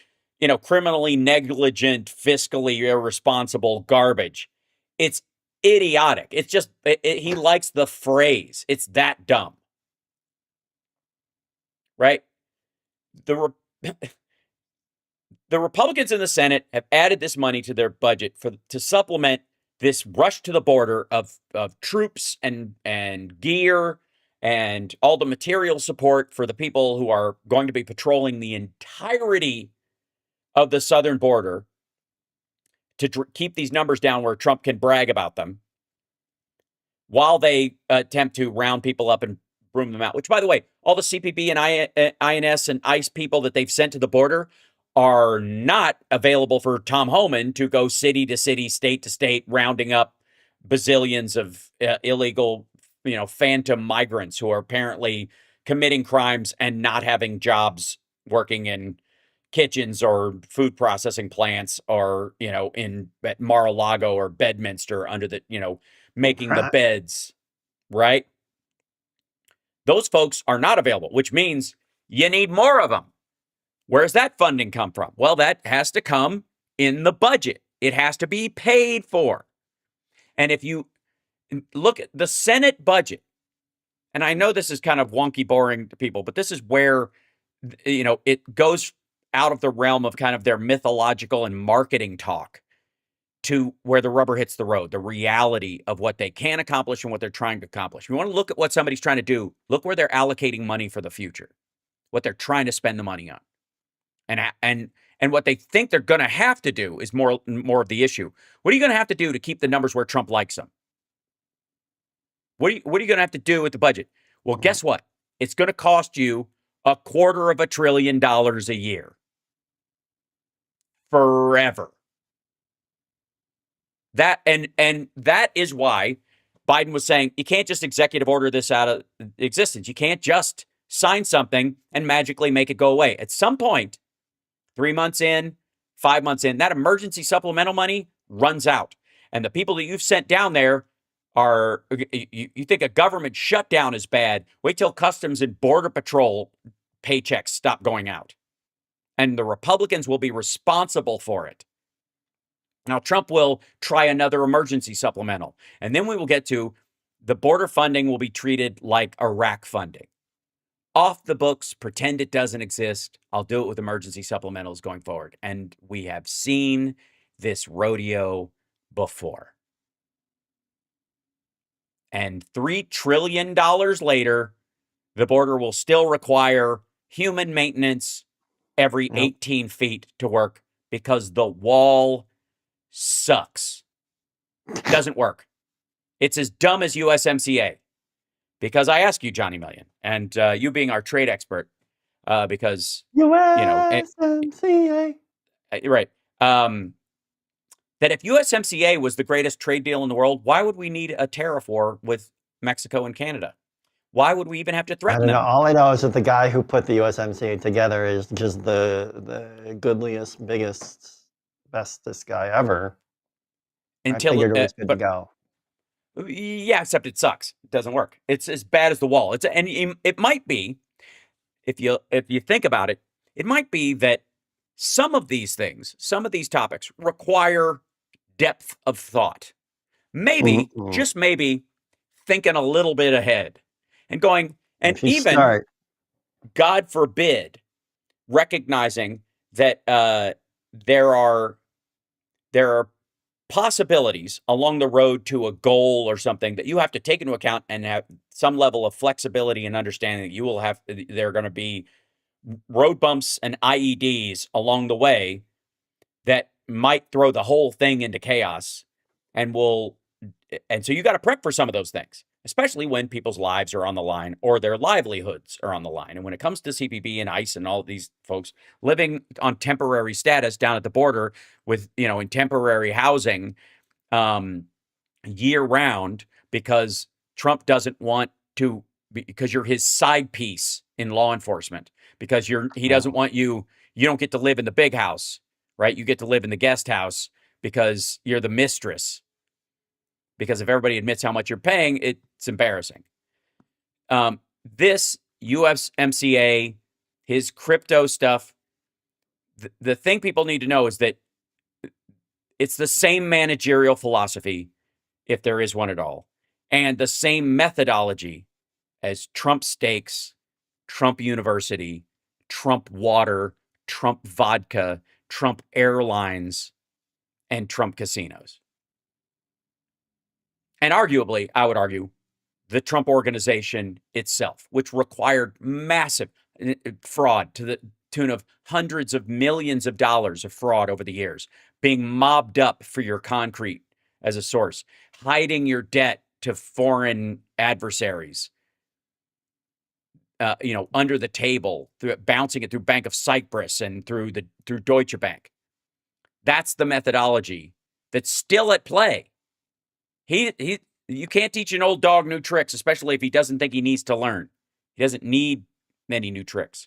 criminally negligent, fiscally irresponsible garbage. It's idiotic. It's just, he likes the phrase. It's that dumb. Right? The Republicans in the Senate have added this money to their budget to supplement this rush to the border of troops and gear and all the material support for the people who are going to be patrolling the entirety of the southern border to keep these numbers down where Trump can brag about them while they attempt to round people up and broom them out. Which, by the way, all the CPB and INS and ICE people that they've sent to the border are not available for Tom Homan to go city to city, state to state, rounding up bazillions of illegal, phantom migrants who are apparently committing crimes and not having jobs working in kitchens or food processing plants or, at Mar-a-Lago or Bedminster under the, making the beds, right? Those folks are not available, which means you need more of them. Where's that funding come from? Well, that has to come in the budget. It has to be paid for. And if you look at the Senate budget, and I know this is kind of wonky, boring to people, but this is where, it goes out of the realm of kind of their mythological and marketing talk to where the rubber hits the road, the reality of what they can accomplish and what they're trying to accomplish. You want to look at what somebody's trying to do, look where they're allocating money for the future, what they're trying to spend the money on. And what they think they're going to have to do is more of the issue. What are you going to have to do to keep the numbers where Trump likes them? What are you going to have to do with the budget? Well, guess what? It's going to cost you $250 billion a year. Forever. That and that is why Biden was saying you can't just executive order this out of existence. You can't just sign something and magically make it go away. At some point, 3 months in, 5 months in, that emergency supplemental money runs out. And the people that you've sent down there are, you think a government shutdown is bad. Wait till Customs and Border Patrol paychecks stop going out. And the Republicans will be responsible for it. Now, Trump will try another emergency supplemental. And then we will get to the border funding will be treated like Iraq funding. Off the books, pretend it doesn't exist. I'll do it with emergency supplementals going forward. And we have seen this rodeo before. And $3 trillion later, the border will still require human maintenance every 18 feet to work because the wall sucks. Doesn't work. It's as dumb as USMCA. Because I ask you, Johnny Million, and you being our trade expert, because USMCA. Right. That if USMCA was the greatest trade deal in the world, why would we need a tariff war with Mexico and Canada? Why would we even have to threaten them? All I know is that the guy who put the USMCA together is just the goodliest, biggest, bestest guy ever. Until I figured it was good to go. Yeah, except it sucks. It doesn't work. It's as bad as the wall. It might be, if you think about it, it might be that some of these things, some of these topics require depth of thought. Maybe, just maybe, thinking a little bit ahead and going, and even, God forbid, recognizing that there are possibilities along the road to a goal or something that you have to take into account and have some level of flexibility and understanding that you will have. There are going to be road bumps and IEDs along the way that might throw the whole thing into chaos, and so you got to prep for some of those things, especially when people's lives are on the line or their livelihoods are on the line. And when it comes to CPB and ICE and all of these folks living on temporary status down at the border with, in temporary housing year round, because Trump doesn't want to, because you're his side piece in law enforcement, because he doesn't want you don't get to live in the big house, right? You get to live in the guest house because you're the mistress. Because if everybody admits how much you're paying, it's embarrassing. This USMCA, his crypto stuff, the thing people need to know is that it's the same managerial philosophy, if there is one at all, and the same methodology as Trump Steaks, Trump University, Trump Water, Trump Vodka, Trump Airlines, and Trump Casinos. And arguably, I would argue, the Trump organization itself, which required massive fraud to the tune of hundreds of millions of dollars of fraud over the years, being mobbed up for your concrete as a source, hiding your debt to foreign adversaries, under the table, bouncing it through Bank of Cyprus and through Deutsche Bank. That's the methodology that's still at play. You can't teach an old dog new tricks, especially if he doesn't think he needs to learn. He doesn't need many new tricks.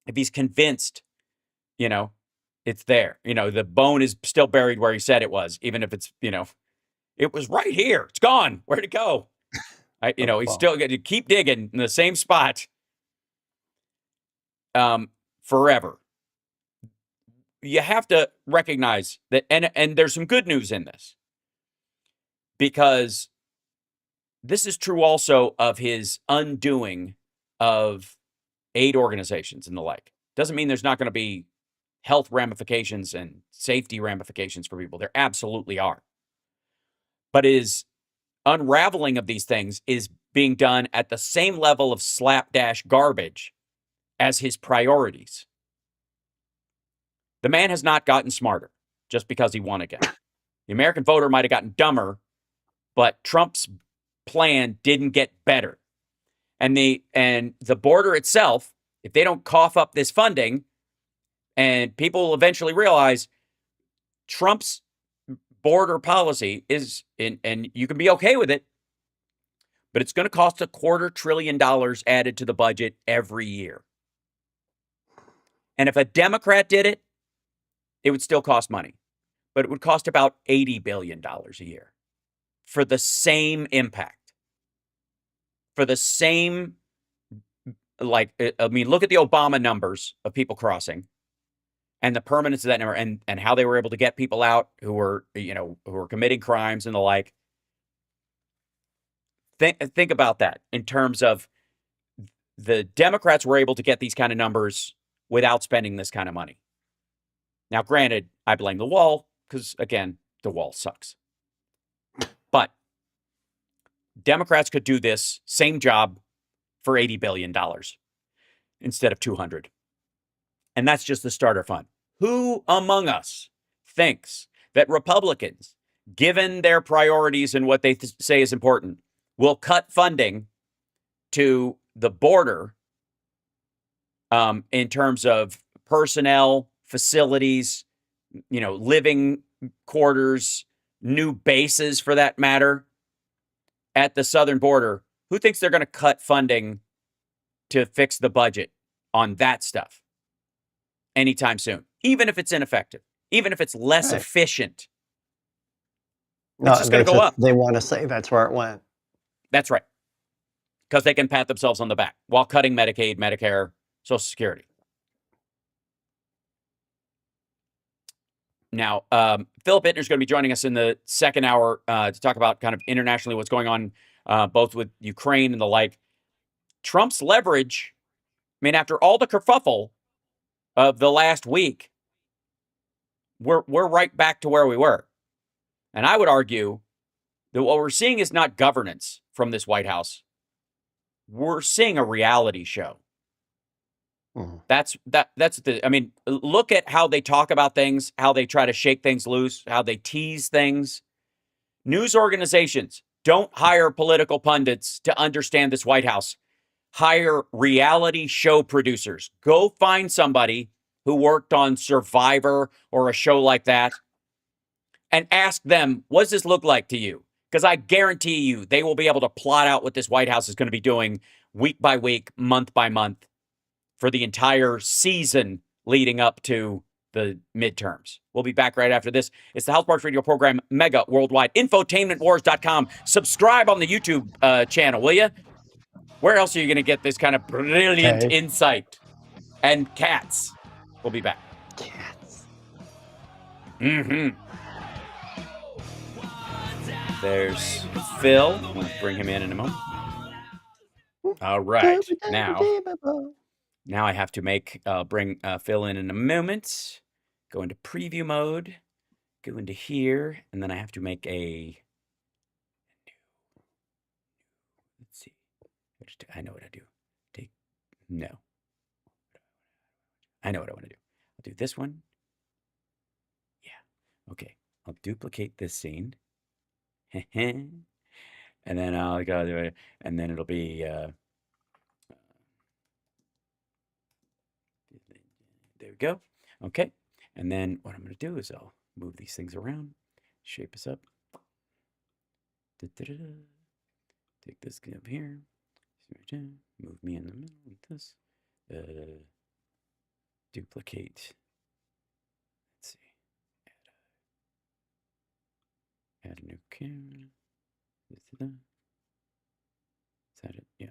If he's convinced, it's there. The bone is still buried where he said it was, even if it's, it was right here. It's gone. Where'd it go? He's still going to keep digging in the same spot forever. You have to recognize that, and there's some good news in this, because this is true also of his undoing of aid organizations and the like. Doesn't mean there's not going to be health ramifications and safety ramifications for people. There absolutely are. But his unraveling of these things is being done at the same level of slapdash garbage as his priorities. The man has not gotten smarter just because he won again. The American voter might have gotten dumber, but Trump's plan didn't get better. And the border itself, if they don't cough up this funding, and people will eventually realize Trump's border policy is, and you can be okay with it, but it's going to cost $250 billion added to the budget every year. And if a Democrat did it, it would still cost money, but it would cost about $80 billion a year for the same impact, for the same, look at the Obama numbers of people crossing and the permanence of that number, and how they were able to get people out who were committing crimes and the like. Think about that in terms of the Democrats were able to get these kind of numbers without spending this kind of money. Now, granted, I blame the wall because, again, the wall sucks. But Democrats could do this same job for $80 billion instead of $200. And that's just the starter fund. Who among us thinks that Republicans, given their priorities and what they say is important, will cut funding to the border in terms of personnel, facilities, living quarters, new bases for that matter, at the southern border? Who thinks they're going to cut funding to fix the budget on that stuff anytime soon? Even if it's ineffective, even if it's less efficient, it's just going to go up. They want to say that's where it went. That's right. Because they can pat themselves on the back while cutting Medicaid, Medicare, Social Security. Now, Philip Bittner is going to be joining us in the second hour to talk about kind of internationally what's going on, both with Ukraine and the like. Trump's leverage, after all the kerfuffle of the last week, we're right back to where we were. And I would argue that what we're seeing is not governance from this White House. We're seeing a reality show. That's the, I mean, look at how they talk about things, how they try to shake things loose, how they tease things. News organizations don't hire political pundits to understand this White House. Hire reality show producers. Go find somebody who worked on Survivor or a show like that and ask them, what does this look like to you? Because I guarantee you they will be able to plot out what this White House is going to be doing week by week, month by month for the entire season leading up to the midterms. We'll be back right after this. It's the House Sparks Radio program, Mega Worldwide. Infotainmentwars.com. Subscribe on the YouTube channel, will you? Where else are you going to get this kind of brilliant insight? And cats. We'll be back. Cats. There's Phil. We'll bring him in a moment. All right. Now I have to bring Phil in a moment. Go into preview mode. Go into here. And then I have to make a... Let's see. I know what I do. No. I know what I want to do. I'll do this one. Yeah. Okay. I'll duplicate this scene. And then I'll go do it. And then it'll be... there we go. Okay. And then what I'm going to do is I'll move these things around. Shape us up. Take this up here. Move me in the middle like this. Duplicate. Let's see. Add a new camera. Is that it? Yeah.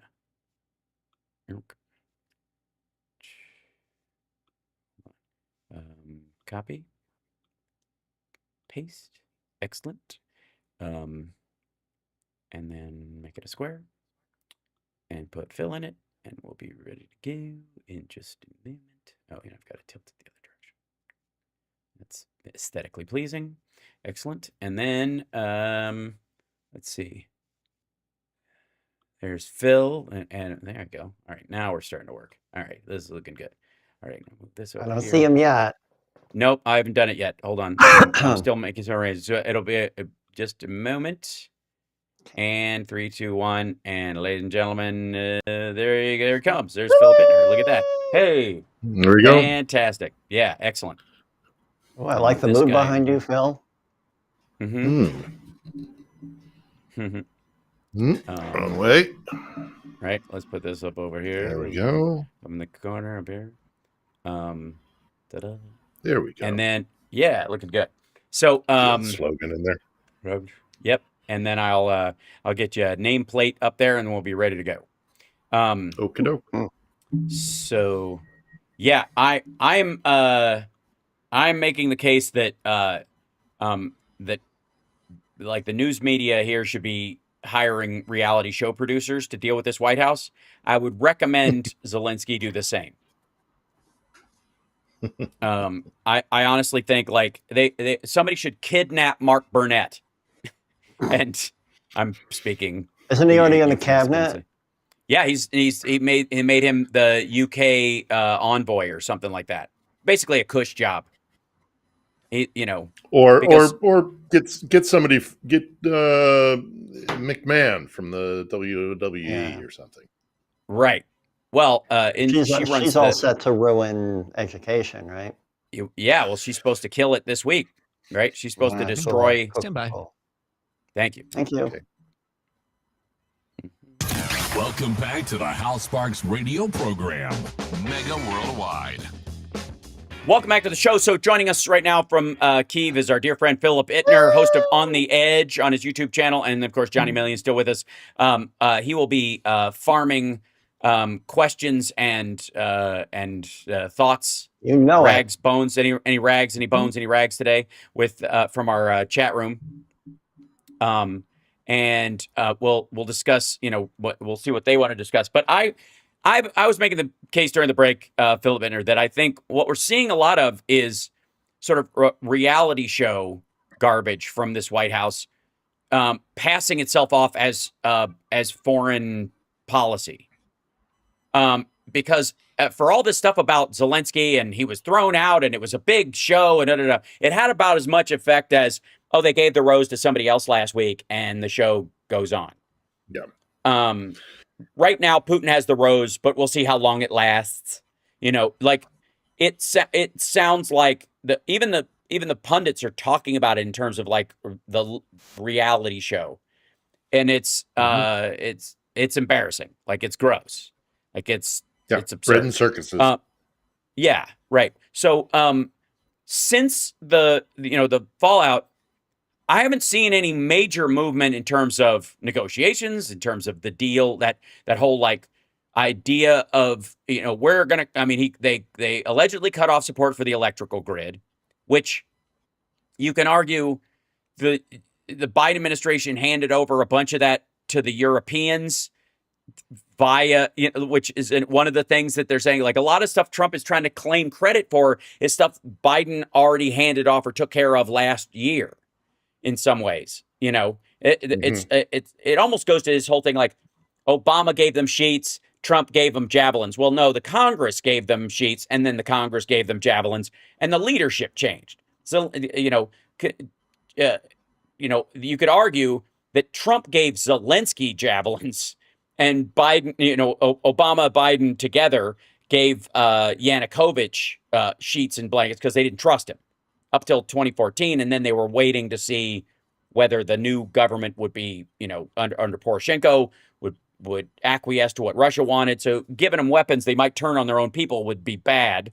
Okay. Copy. Paste. Excellent. And then make it a square. And put Phil in it. And we'll be ready to go in just a moment. Oh, and I've got to tilt it the other direction. That's aesthetically pleasing. Excellent. And then, let's see. There's Phil. And there we go. All right, now we're starting to work. All right, this is looking good. All right, move this over I don't here. see him yet. Nope, I haven't done it yet. Hold on. I'm still making some arrangements. So it'll be just a moment. And 3, 2, 1. And ladies and gentlemen, there it comes. There's Philip Bittner. Look at that. Hey. There we go. Fantastic. Yeah, excellent. Oh, I like the mood behind you, Phil. Wait. Right. Let's put this up over here. There we go. Up in the corner up here. Ta-da. There we go. And then, yeah, looking good. So, slogan in there. Yep. And then I'll get you a nameplate up there, and we'll be ready to go. Okie doke. So, yeah, I'm making the case that that like the news media here should be hiring reality show producers to deal with this White House. I would recommend Zelensky do the same. I honestly think like somebody should kidnap Mark Burnett. And I'm speaking. Isn't he already in the cabinet? Yeah, he made him the UK envoy or something like that. Basically a cush job. Or get somebody McMahon from the WWE or something. Right. Well, she's all set to ruin education, right? Yeah. Well, she's supposed to kill it this week, right? She's supposed to destroy. Stand by. Thank you. Thank you. Okay. Welcome back to the House Sparks radio program, Mega Worldwide. Welcome back to the show. So joining us right now from Kyiv is our dear friend Philip Bittner, host of On the Edge on his YouTube channel. And of course, Johnny Million still with us. He will be farming questions and thoughts. Rags, bones, any rags, any bones, any rags today with from our chat room. And we'll discuss, we'll see what they want to discuss. But I was making the case during the break, Philip Bittner, that I think what we're seeing a lot of is sort of reality show garbage from this White House, passing itself off as foreign policy. Because for all this stuff about Zelensky and he was thrown out and it was a big show and it had about as much effect as, oh, they gave the rose to somebody else last week and the show goes on. Yeah. Right now, Putin has the rose, but we'll see how long it lasts. You know, like it sounds like even the pundits are talking about it in terms of like the reality show, and it's embarrassing. Like it's gross. Like it's absurd. Bread and circuses. Yeah, right. So since the fallout, I haven't seen any major movement in terms of negotiations, in terms of the deal, that whole like idea of, we're going to, I mean, they allegedly cut off support for the electrical grid, which you can argue the Biden administration handed over a bunch of that to the Europeans via, which is one of the things that they're saying, like a lot of stuff Trump is trying to claim credit for is stuff Biden already handed off or took care of last year. In some ways, it almost goes to his whole thing like Obama gave them sheets, Trump gave them javelins. Well, no, the Congress gave them sheets, and then the Congress gave them javelins, and the leadership changed. So you could argue that Trump gave Zelensky javelins, and Biden, Obama, Biden together gave Yanukovych sheets and blankets because they didn't trust him. Up till 2014, and then they were waiting to see whether the new government would be, under Poroshenko would acquiesce to what Russia wanted. So giving them weapons they might turn on their own people would be bad.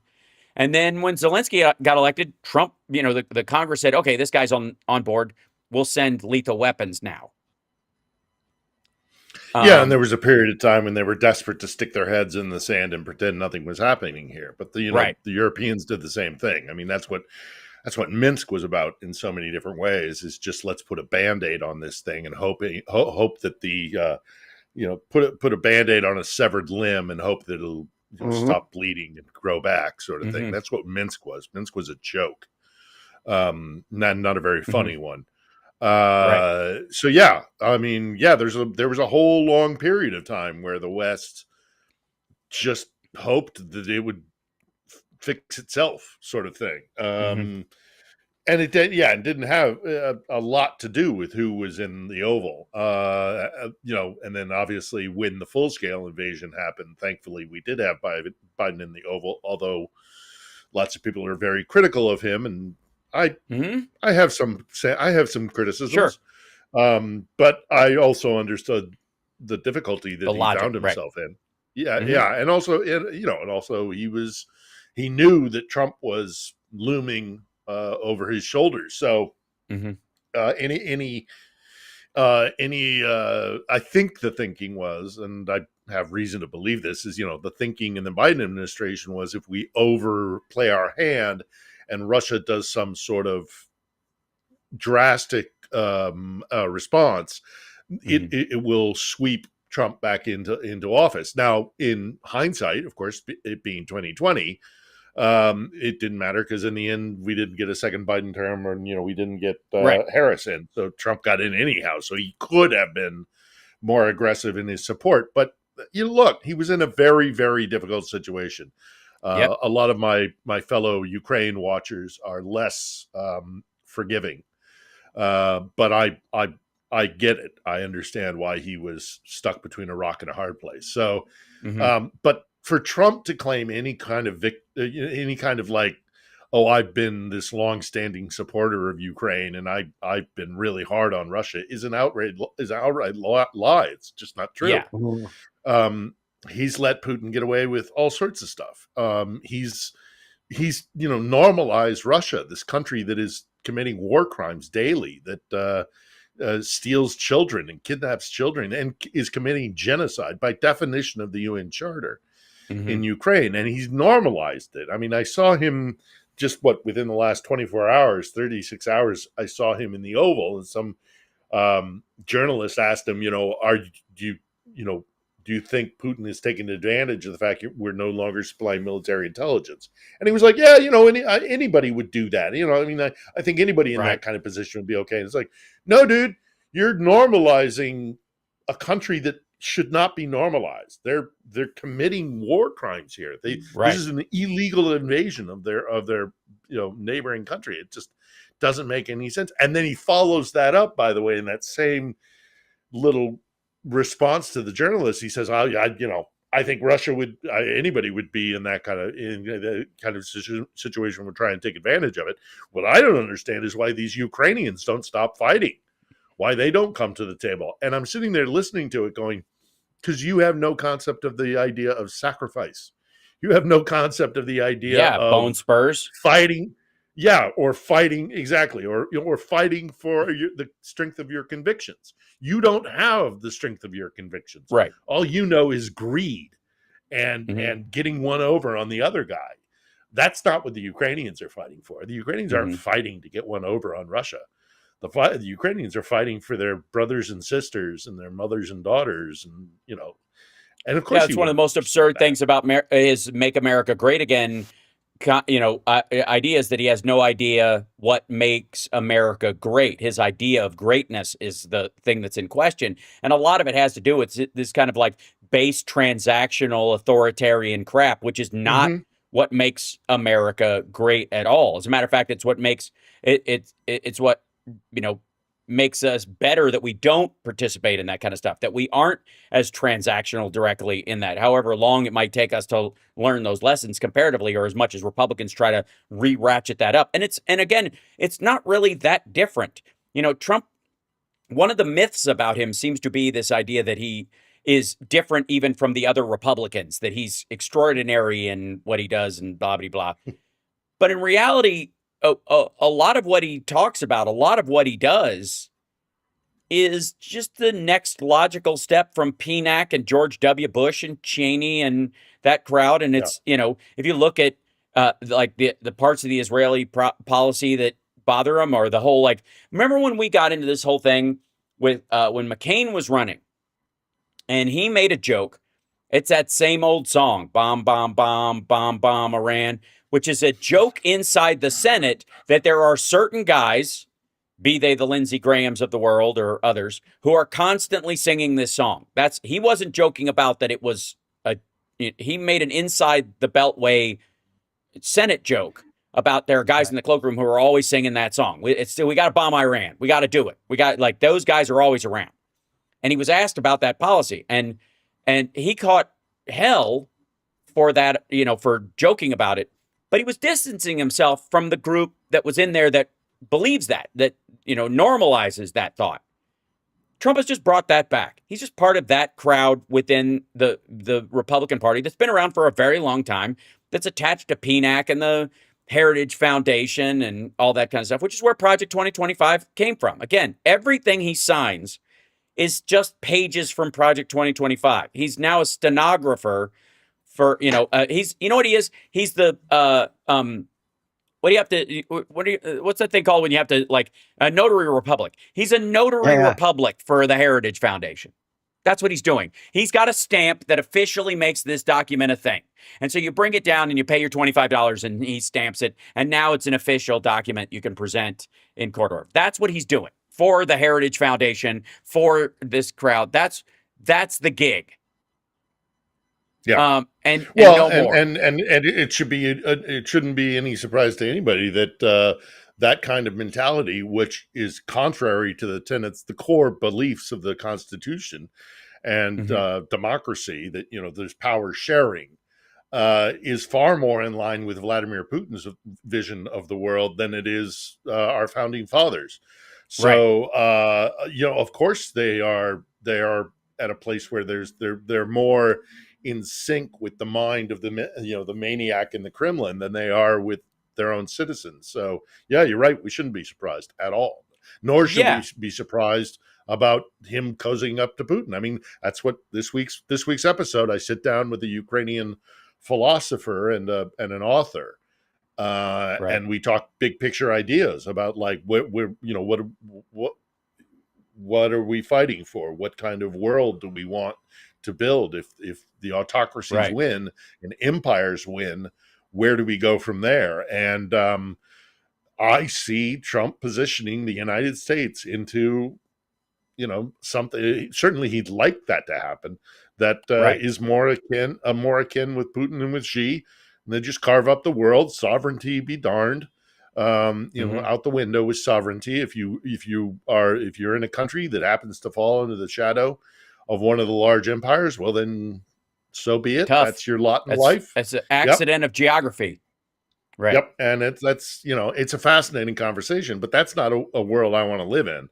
And then when Zelensky got elected, Trump, the Congress said, okay, this guy's on board. We'll send lethal weapons now. Yeah, and there was a period of time when they were desperate to stick their heads in the sand and pretend nothing was happening here. But the Europeans did the same thing. I mean, that's what Minsk was about in so many different ways, is just let's put a Band-Aid on this thing and hope that the put a Band-Aid on a severed limb and hope that it'll stop bleeding and grow back, sort of thing. That's what Minsk was. Minsk was a joke, not a very funny one. Right. So yeah, I mean, yeah, there was a whole long period of time where the West just hoped that it would fix itself, sort of thing. And it did, it didn't have a lot to do with who was in the Oval, and then obviously when the full-scale invasion happened, thankfully we did have Biden in the Oval, although lots of people are very critical of him, and I have some criticisms. Sure. But I also understood the difficulty that he found himself in. Yeah, and also, he knew that Trump was looming over his shoulders. So I think the thinking was, and I have reason to believe this, is, the thinking in the Biden administration was, if we overplay our hand and Russia does some sort of drastic response, it will sweep Trump back into office. Now, in hindsight, of course, it being 2020, it didn't matter, because in the end we didn't get a second Biden term, or we didn't get Harris in, so Trump got in anyhow. So he could have been more aggressive in his support. But look, he was in a very, very difficult situation. A lot of my fellow Ukraine watchers are less forgiving, but I get it. I understand why he was stuck between a rock and a hard place. So, but for Trump to claim any kind of like, oh, I've been this long-standing supporter of Ukraine and I've been really hard on Russia, is an outright lie. It's just not true. Yeah. He's let Putin get away with all sorts of stuff. He's normalized Russia, this country that is committing war crimes daily, that steals children and kidnaps children and is committing genocide by definition of the UN Charter in Ukraine. And he's normalized it. I mean, I saw him just within the last 24 hours, 36 hours, I saw him in the Oval, and some journalist asked him, do you think Putin is taking advantage of the fact that we're no longer supplying military intelligence? And he was like, yeah, anybody would do that. I think anybody in that kind of position would be okay. And it's like, no, dude, you're normalizing a country that should not be normalized. They're committing war crimes here. This is an illegal invasion of their neighboring country. It just doesn't make any sense. And then he follows that up, by the way, in that same little response to the journalist. He says, I think Russia would, anybody would be in that kind of situation would try and take advantage of it. What I don't understand is why these Ukrainians don't stop fighting, why they don't come to the table. And I'm sitting there listening to it going, because you have no concept of the idea of sacrifice. You have no concept of the idea of bone spurs, fighting. Yeah, or fighting, exactly, or fighting for the strength of your convictions. You don't have the strength of your convictions. Right. All you know is greed and getting one over on the other guy. That's not what the Ukrainians are fighting for. The Ukrainians aren't fighting to get one over on Russia. The Ukrainians are fighting for their brothers and sisters and their mothers and daughters, and and of course, it's one of the most absurd things about is "Make America Great Again." Ideas that he has no idea what makes America great. His idea of greatness is the thing that's in question. And a lot of it has to do with this kind of like base transactional authoritarian crap, which is not what makes America great at all. As a matter of fact, it's what makes it's what, makes us better, that we don't participate in that kind of stuff, that we aren't as transactional directly in that, however long it might take us to learn those lessons comparatively, or as much as Republicans try to re-ratchet that up. And again, it's not really that different. Trump, one of the myths about him seems to be this idea that he is different even from the other Republicans, that he's extraordinary in what he does and blah, blah, blah. But in reality, a lot of what he talks about, a lot of what he does is just the next logical step from PNAC and George W. Bush and Cheney and that crowd. And it's, if you look at like the parts of the Israeli policy that bother him, or the whole, remember when we got into this whole thing with when McCain was running and he made a joke. It's that same old song, bomb, bomb, bomb, bomb, bomb, Iran, which is a joke inside the Senate that there are certain guys, be they the Lindsey Grahams of the world or others, who are constantly singing this song. He wasn't joking about that. It was he made an inside the Beltway Senate joke about there are guys in the cloakroom who are always singing that song. We got to bomb Iran. We got to do it. We got, those guys are always around. And he was asked about that policy, and he caught hell for that, for joking about it. But he was distancing himself from the group that was in there that believes that normalizes that thought. Trump has just brought that back. He's just part of that crowd within the Republican Party that's been around for a very long time, that's attached to PNAC and the Heritage Foundation and all that kind of stuff, which is where Project 2025 came from. Again, everything he signs is just pages from Project 2025. He's now a stenographer for, he's, what he is? He's the, what's that thing called when you have to, a notary republic? He's a notary republic for the Heritage Foundation. That's what he's doing. He's got a stamp that officially makes this document a thing. And so you bring it down and you pay your $25 and he stamps it. And now it's an official document you can present in court order. That's what he's doing for the Heritage Foundation, for this crowd. That's the gig. Yeah. And no more. And it shouldn't be any surprise to anybody that that kind of mentality, which is contrary to the tenets, the core beliefs of the Constitution and democracy, that there's power sharing, is far more in line with Vladimir Putin's vision of the world than it is our founding fathers. So of course they are at a place where they're more in sync with the mind of the maniac in the Kremlin than they are with their own citizens. So yeah, you're right. We shouldn't be surprised at all, nor should we be surprised about him cozying up to Putin. I mean, that's what this week's episode. I sit down with a Ukrainian philosopher and an author, and we talk big picture ideas about what what are we fighting for? What kind of world do we want to build? If the autocracies win and empires win, where do we go from there? And I see Trump positioning the United States into, something. Certainly he'd like that to happen. That is more akin with Putin and with Xi. And they just carve up the world. Sovereignty be darned. Out the window with sovereignty. If you're in a country that happens to fall into the shadow of one of the large empires, well, then so be it. Tough. That's your lot in life. That's an accident of geography. Right. Yep. And it's a fascinating conversation, but that's not a world I want to live in.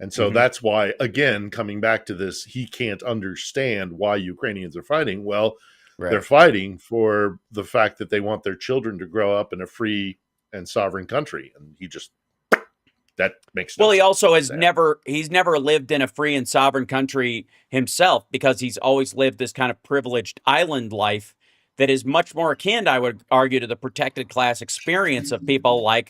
And so that's why, again, coming back to this, he can't understand why Ukrainians are fighting. Well, they're fighting for the fact that they want their children to grow up in a free and sovereign country. And that makes no sense. He also has never lived in a free and sovereign country himself, because he's always lived this kind of privileged island life that is much more akin, I would argue, to the protected class experience of people like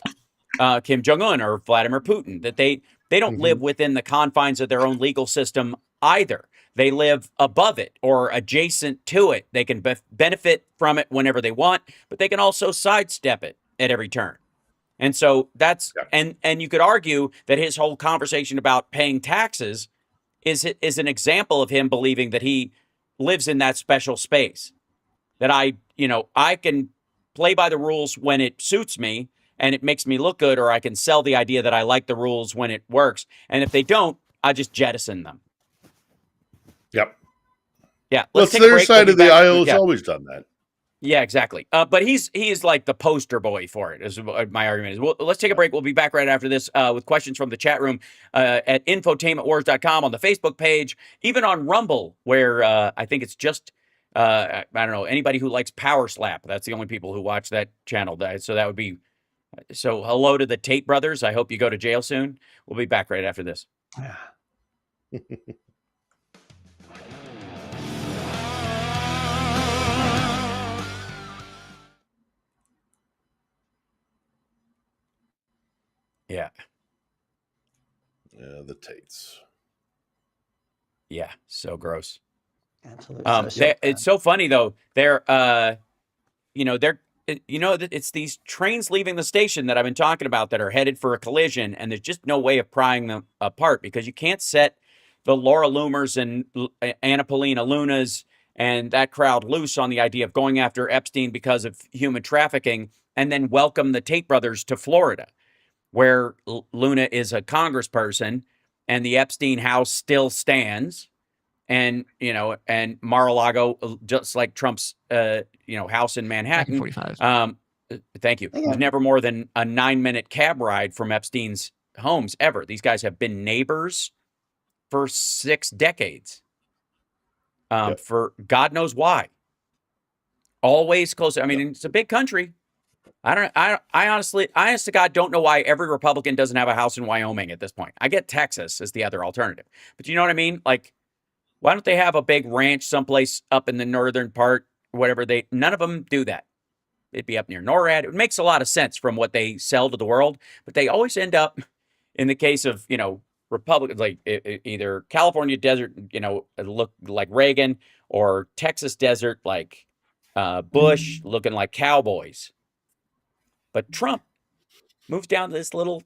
Kim Jong-un or Vladimir Putin, that they don't live within the confines of their own legal system either. They live above it or adjacent to it. They can benefit from it whenever they want, but they can also sidestep it at every turn. And so that's, and you could argue that his whole conversation about paying taxes is an example of him believing that he lives in that special space. That I can play by the rules when it suits me and it makes me look good, or I can sell the idea that I like the rules when it works. And if they don't, I just jettison them. Yep. Yeah. Let's take a break. Side of the aisle has always done that. Yeah, exactly. But he is like the poster boy for it, is what my argument is. Well, let's take a break. We'll be back right after this with questions from the chat room at infotainmentwars.com, on the Facebook page, even on Rumble, where I think it's just, I don't know, anybody who likes Power Slap. That's the only people who watch that channel. So that would be, so hello to the Tate brothers. I hope you go to jail soon. We'll be back right after this. Yeah. Yeah, the Tates. Yeah, so gross. Absolutely. It's so funny though. It's these trains leaving the station that I've been talking about that are headed for a collision, and there's just no way of prying them apart, because you can't set the Laura Loomers and Anna Paulina Lunas and that crowd loose on the idea of going after Epstein because of human trafficking, and then welcome the Tate brothers to Florida, where Luna is a congressperson and the Epstein house still stands. And, and Mar-a-Lago, just like Trump's, house in Manhattan. 45. Thank you. It was never more than a 9-minute cab ride from Epstein's homes ever. These guys have been neighbors for 6 decades. For God knows why. Always close. I mean, it's a big country. I honestly, honest to God, don't know why every Republican doesn't have a house in Wyoming at this point. I get Texas as the other alternative, but you know what I mean? Like, why don't they have a big ranch someplace up in the northern part, whatever? None of them do that. It'd be up near NORAD. It makes a lot of sense from what they sell to the world, but they always end up, in the case of, Republicans, like either California desert, look like Reagan, or Texas desert, like Bush, looking like cowboys. But Trump moves down to this little,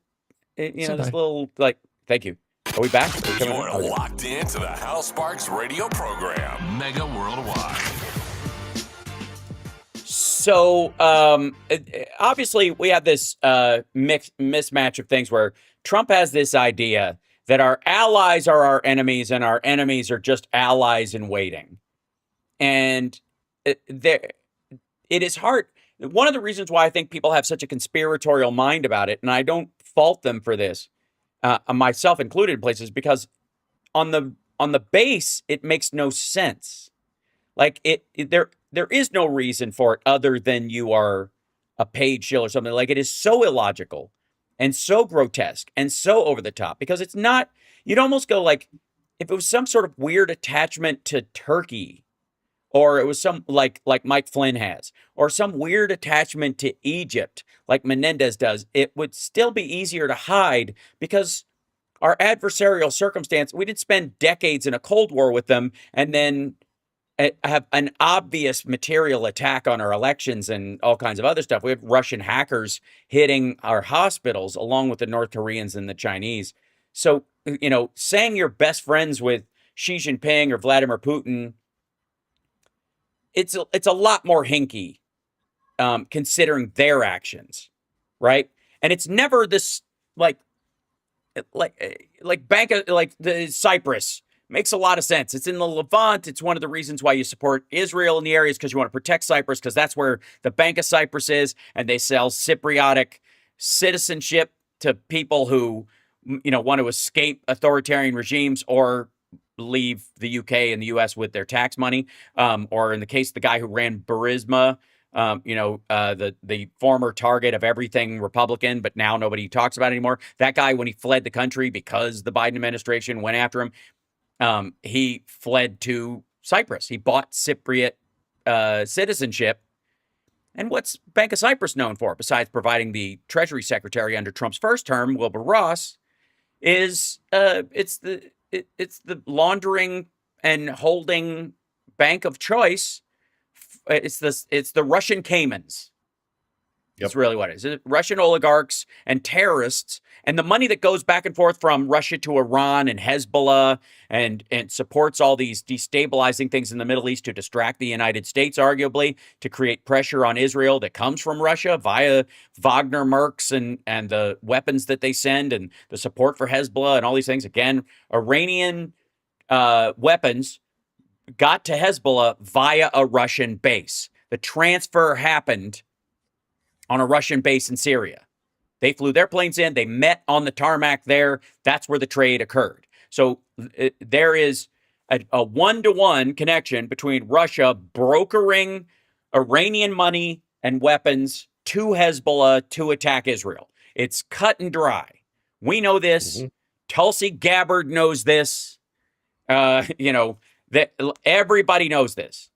thank you. Are we back? You're locked into the Hal Sparks radio program, Mega Worldwide. So, obviously, we have this mismatch of things where Trump has this idea that our allies are our enemies and our enemies are just allies in waiting. And it is hard. One of the reasons why I think people have such a conspiratorial mind about it, and I don't fault them for this, myself included in places, because on the base, it makes no sense. Like there is no reason for it other than you are a paid shill or something. Like, it is so illogical and so grotesque and so over the top, because it's not, you'd almost go like, if it was some sort of weird attachment to Turkey, or it was some like Mike Flynn has, or some weird attachment to Egypt like Menendez does, it would still be easier to hide, because our adversarial circumstance, we didn't spend decades in a Cold War with them and then have an obvious material attack on our elections and all kinds of other stuff. We have Russian hackers hitting our hospitals along with the North Koreans and the Chinese. So, saying you're best friends with Xi Jinping or Vladimir Putin, it's a lot more hinky, considering their actions, right? And it's never this like the Cyprus makes a lot of sense. It's in the Levant. It's one of the reasons why you support Israel in the areas, because you want to protect Cyprus, because that's where the Bank of Cyprus is, and they sell Cypriotic citizenship to people who want to escape authoritarian regimes or leave the UK and the US with their tax money. Or in the case of the guy who ran Burisma, the former target of everything Republican, but now nobody talks about it anymore. That guy, when he fled the country because the Biden administration went after him, he fled to Cyprus. He bought Cypriot citizenship. And what's Bank of Cyprus known for, besides providing the Treasury Secretary under Trump's first term, Wilbur Ross, is it's the laundering and holding bank of choice. It's the Russian Caymans. Yep. That's really what it is. It's Russian oligarchs and terrorists, and the money that goes back and forth from Russia to Iran and Hezbollah and supports all these destabilizing things in the Middle East to distract the United States, arguably, to create pressure on Israel that comes from Russia via Wagner Mercs and the weapons that they send and the support for Hezbollah and all these things. Again, Iranian weapons got to Hezbollah via a Russian base. The transfer happened on a Russian base in Syria. They flew their planes in. They met on the tarmac there. That's where the trade occurred. So there is a one-to-one connection between Russia brokering Iranian money and weapons to Hezbollah to attack Israel. It's cut and dry. We know this. Mm-hmm. Tulsi Gabbard knows this. That everybody knows this.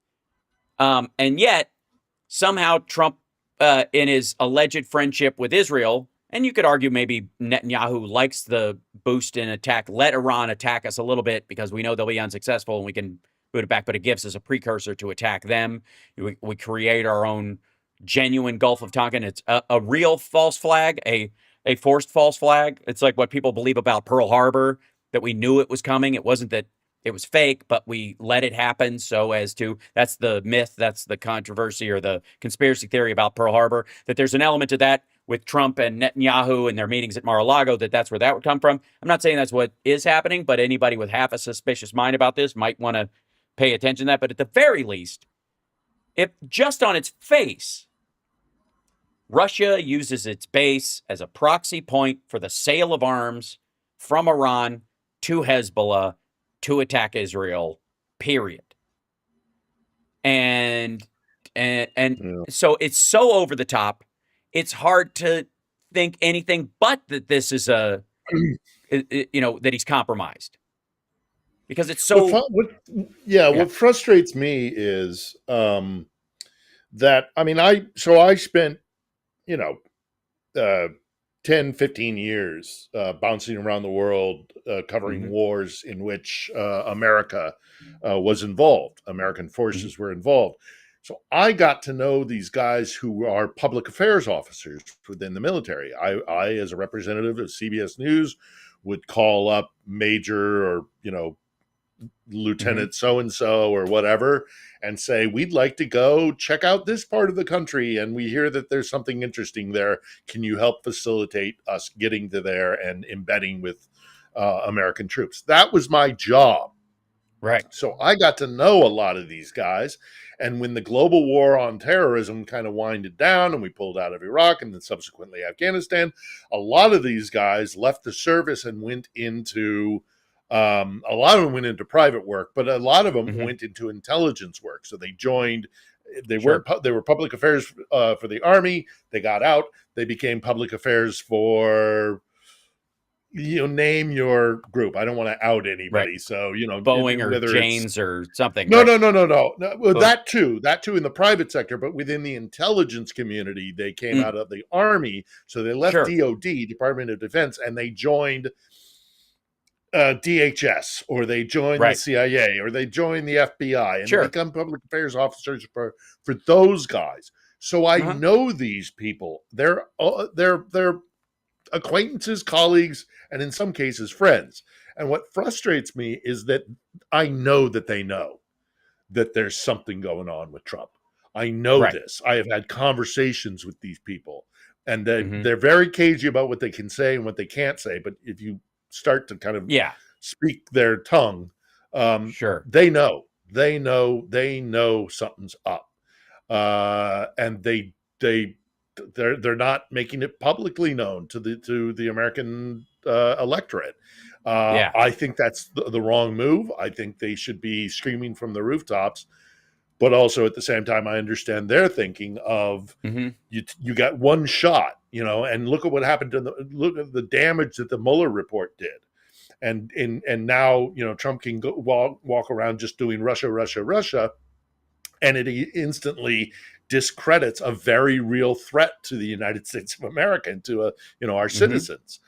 And yet, somehow Trump, in his alleged friendship with Israel, and you could argue maybe Netanyahu likes the boost in attack, let Iran attack us a little bit because we know they'll be unsuccessful and we can boot it back, but it gives us a precursor to attack them. We create our own genuine Gulf of Tonkin. It's a real false flag, a forced false flag. It's like what people believe about Pearl Harbor, that we knew it was coming. It wasn't that it was fake, but we let it happen so as to, that's the myth, that's the controversy or the conspiracy theory about Pearl Harbor, that there's an element to that with Trump and Netanyahu and their meetings at Mar-a-Lago, that's where that would come from. I'm not saying that's what is happening, but anybody with half a suspicious mind about this might want to pay attention to that. But at the very least, if just on its face, Russia uses its base as a proxy point for the sale of arms from Iran to Hezbollah to attack Israel, period. And so it's so over the top, it's hard to think anything but that this is that he's compromised. Because it's so... What frustrates me is that, I spent, 10, 15 years bouncing around the world, covering mm-hmm. wars in which America was involved. American forces mm-hmm. were involved. So I got to know these guys who are public affairs officers within the military. I as a representative of CBS News, would call up Major or, Lieutenant mm-hmm. so-and-so or whatever and say, we'd like to go check out this part of the country and we hear that there's something interesting there. Can you help facilitate us getting to there and embedding with American troops? That was my job. Right. So I got to know a lot of these guys. And when the global war on terrorism kind of winded down and we pulled out of Iraq and then subsequently Afghanistan, a lot of these guys left the service and went into a lot of them went into private work, but a lot of them mm-hmm. went into intelligence work. So they joined, they were public affairs for the Army. They got out. They became public affairs for, name your group. I don't want to out anybody. Right. So, Boeing or Janes or something. No. Well, that too in the private sector, but within the intelligence community, they came out of the Army. So they left DOD, Department of Defense, and they joined DHS, or they join the CIA, or they join the FBI, and they become public affairs officers for those guys. So I know these people. They're acquaintances, colleagues, and in some cases friends. And what frustrates me is that I know that they know that there's something going on with Trump. I know this. I have had conversations with these people, and they're very cagey about what they can say and what they can't say. But if you start to kind of speak their tongue, they know something's up, and they're not making it publicly known to the American electorate. I think that's the wrong move. I think they should be screaming from the rooftops. But also at the same time, I understand their thinking of you got one shot, and look at what happened look at the damage that the Muller report did, and now Trump can go walk around just doing Russia, Russia, Russia, and it instantly discredits a very real threat to the United States of America and to our citizens.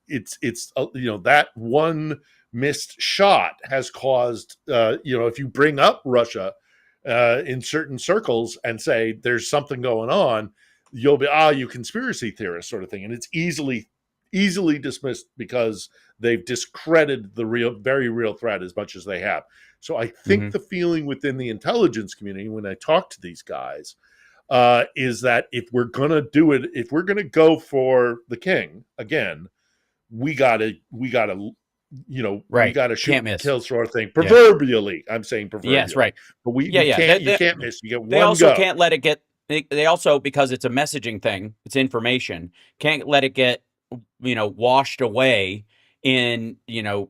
It's that one missed shot has caused if you bring up Russia in certain circles and say there's something going on, you'll be you conspiracy theorist sort of thing, and it's easily dismissed because they've discredited the very real threat as much as they have. So I think the feeling within the intelligence community when I talk to these guys is that if we're gonna do it, if we're gonna go for the king again, we gotta we gotta shoot and kill sort of thing. Proverbially, I'm saying proverbially. Yes, right. But you can't miss. You get one. They also go. can't let it get. They also, because it's a messaging thing, it's information. Can't let it get washed away in the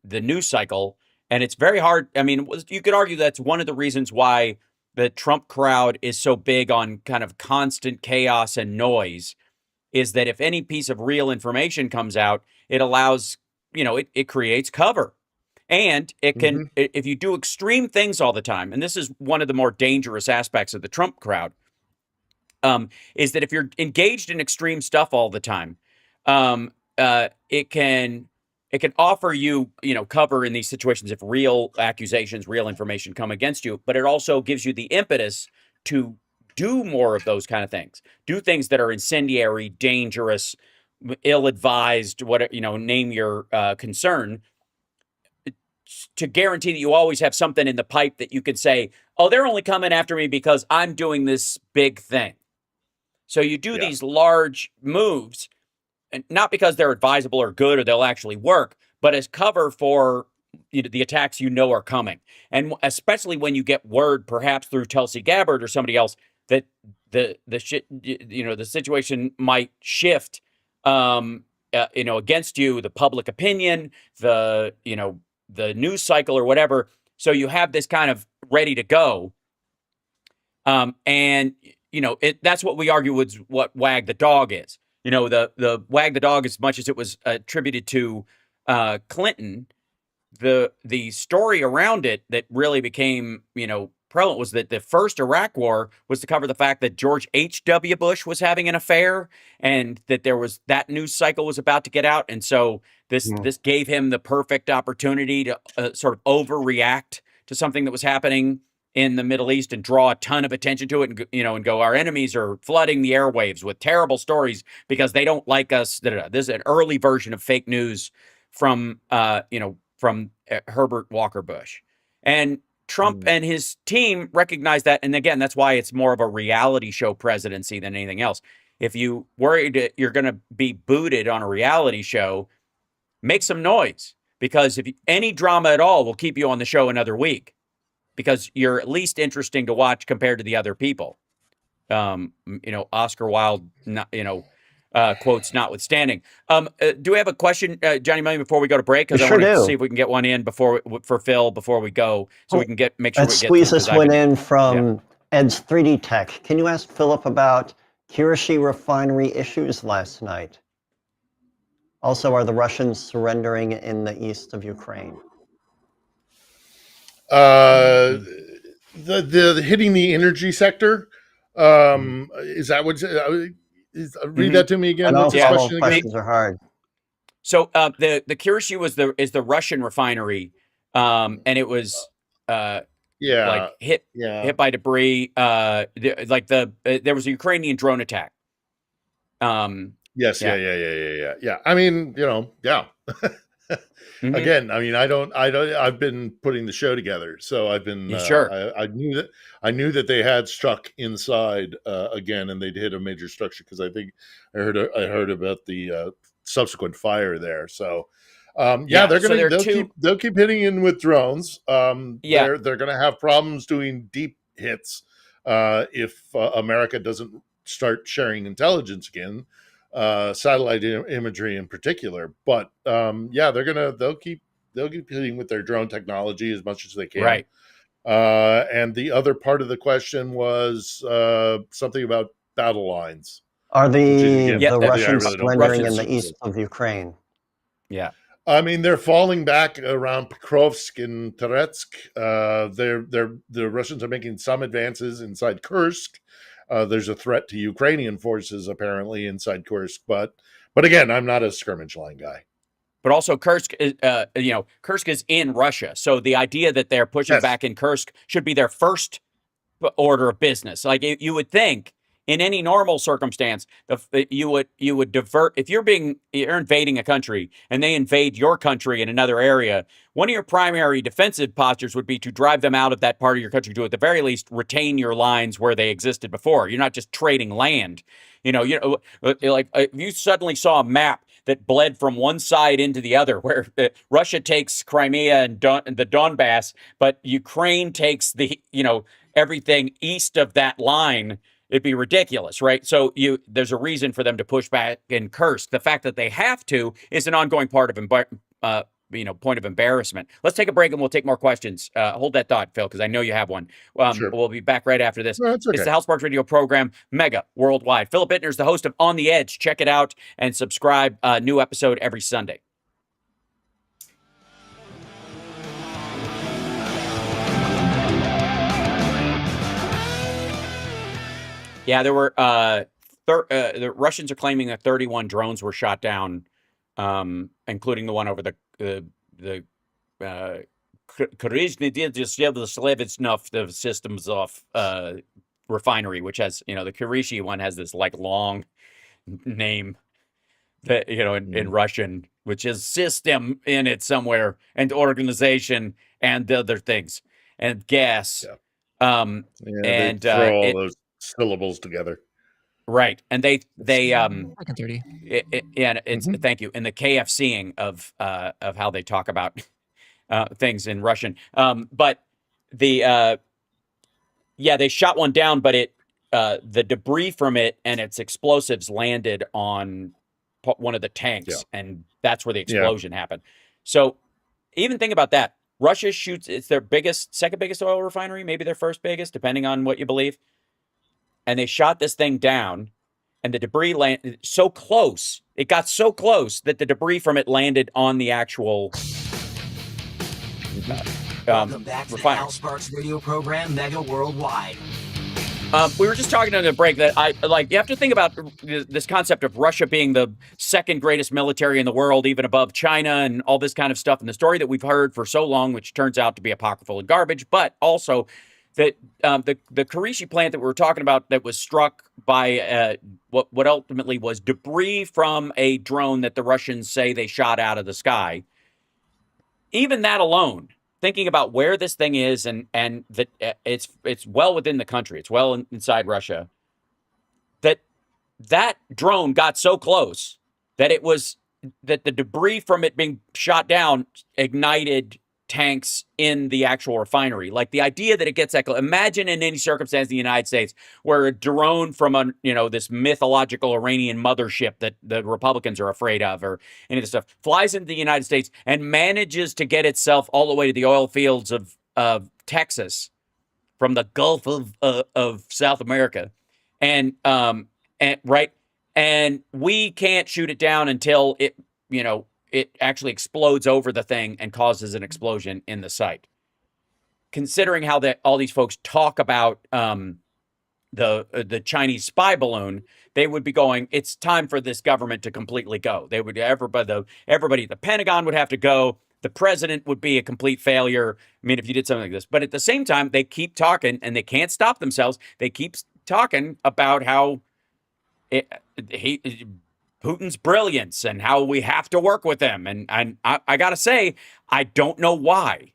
news cycle. And it's very hard. I mean, you could argue that's one of the reasons why the Trump crowd is so big on kind of constant chaos and noise, is that if any piece of real information comes out, it allows, it creates cover. And it can, if you do extreme things all the time, and this is one of the more dangerous aspects of the Trump crowd, is that if you're engaged in extreme stuff all the time, it can offer you, cover in these situations if real accusations, real information come against you, but it also gives you the impetus to do more of those kind of things, do things that are incendiary, dangerous, ill-advised, name your concern, to guarantee that you always have something in the pipe that you could say, oh, they're only coming after me because I'm doing this big thing. So you do these large moves, and not because they're advisable or good or they'll actually work, but as cover for the attacks are coming. And especially when you get word, perhaps through Tulsi Gabbard or somebody else, that the situation might shift, against you, the public opinion, the news cycle or whatever. So you have this kind of ready to go. That's what we argue was what wag the dog is. The wag the dog, as much as it was attributed to Clinton, the story around it that really became, prevalent was that the first Iraq war was to cover the fact that George H.W. Bush was having an affair, and that that news cycle was about to get out. And so this gave him the perfect opportunity to sort of overreact to something that was happening in the Middle East and draw a ton of attention to it, and go, our enemies are flooding the airwaves with terrible stories because they don't like us. This is an early version of fake news from Herbert Walker Bush. And Trump and his team recognize that. And again, that's why it's more of a reality show presidency than anything else. If you worried you're going to be booted on a reality show, make some noise, because any drama at all will keep you on the show another week, because you're at least interesting to watch compared to the other people. Oscar Wilde, quotes notwithstanding. Do we have a question, Johnny Million, before we go to break? Because I want to see if we can get one in for Phil before we go, so we can make sure we get. Let's squeeze this one in from Ed's 3D Tech. Can you ask Philip about Kirishi refinery issues last night? Also, are the Russians surrendering in the east of Ukraine? The hitting the energy sector. Is that what? Read that to me again. I know What's the question again? questions are hard. So the Kirishi is the Russian refinery, and it was Yeah, like hit yeah, by debris. There was a Ukrainian drone attack. yes, yeah, Yeah. yeah, yeah, yeah, yeah, yeah. I mean, yeah. Hmm. Again, I mean, I don't. I've been putting the show together, so I've been. Sure. I knew that they had struck inside again, and they'd hit a major structure because I think I heard about the subsequent fire there. So, yeah, Yeah. So there are two. they'll keep hitting in with drones. Yeah. They're gonna have problems doing deep hits if America doesn't start sharing intelligence again, satellite imagery in particular. But yeah, they'll keep hitting with their drone technology as much as they can. Right. And the other part of the question was something about battle lines, Are which is, the again, Yeah. the That something I Russians really don't surrendering in Russians. the east of Ukraine? Yeah. I mean, they're falling back around Pokrovsk and Toretsk. The Russians are making some advances inside Kursk. There's a threat to Ukrainian forces apparently inside Kursk, but again, I'm not a skirmish line guy. But also Kursk is, Kursk is in Russia. So the idea that they're pushing Yes, back in Kursk should be their first order of business. Like you would think in any normal circumstance, you would divert if you're invading a country and they invade your country in another area. One of your primary defensive postures would be to drive them out of that part of your country to at the very least retain your lines where they existed before. You're not just trading land. Like if you suddenly saw a map that bled from one side into the other, where Russia takes Crimea and the Donbass, but Ukraine takes everything east of that line, it'd be ridiculous, right? So there's a reason for them to push back in Kursk. The fact that they have to is an ongoing part of point of embarrassment. Let's take a break and we'll take more questions. Hold that thought, Phil, because I know you have one. sure. We'll be back right after this. No, it's It's okay. the House Sparks Radio program, Mega Worldwide. Philip Bittner is the host of On the Edge. Check it out and subscribe. New episode every Sunday. Yeah, there were the Russians are claiming that 31 drones were shot down, including the one over the the systems of refinery, which has the Kirishi one has this like long name that in Russian, which is system in it somewhere, and organization and the other things and gas. Yeah. Yeah, And they throw all those syllables together. right, and they Like in 30. it's thank you in the KFCing of how they talk about things in Russian. But they shot one down, but the debris from it and its explosives landed on one of the tanks, and that's where the explosion happened. So even think about that. Russia shoots, it's their second biggest oil refinery, maybe their first biggest, depending on what you believe. And they shot this thing down, and the debris landed so close. It got so close that the debris from it landed on the actual Welcome back to the refinery. Al Sparks radio program, Mega Worldwide. We were just talking on the break that you have to think about this concept of Russia being the second greatest military in the world, even above China and all this kind of stuff. And the story that we've heard for so long, which turns out to be apocryphal and garbage, but also that the Kirishi plant that we were talking about that was struck by what ultimately was debris from a drone that the Russians say they shot out of the sky. Even that alone, thinking about where this thing is and that it's well within the country, it's well inside Russia, that drone got so close that that the debris from it being shot down ignited tanks in the actual refinery. Like the idea that it gets that close. Imagine in any circumstance in the United States where a drone from this mythological Iranian mothership that the Republicans are afraid of or any of this stuff flies into the United States and manages to get itself all the way to the oil fields of Texas from the Gulf of South America. And we can't shoot it down until it actually explodes over the thing and causes an explosion in the site. Considering how all these folks talk about the Chinese spy balloon, they would be going, it's time for this government to completely go. They would everybody at the Pentagon would have to go. The president would be a complete failure. I mean, if you did something like this. But at the same time, they keep talking and they can't stop themselves. They keep talking about how Putin's brilliance and how we have to work with him. And I got to say, I don't know why.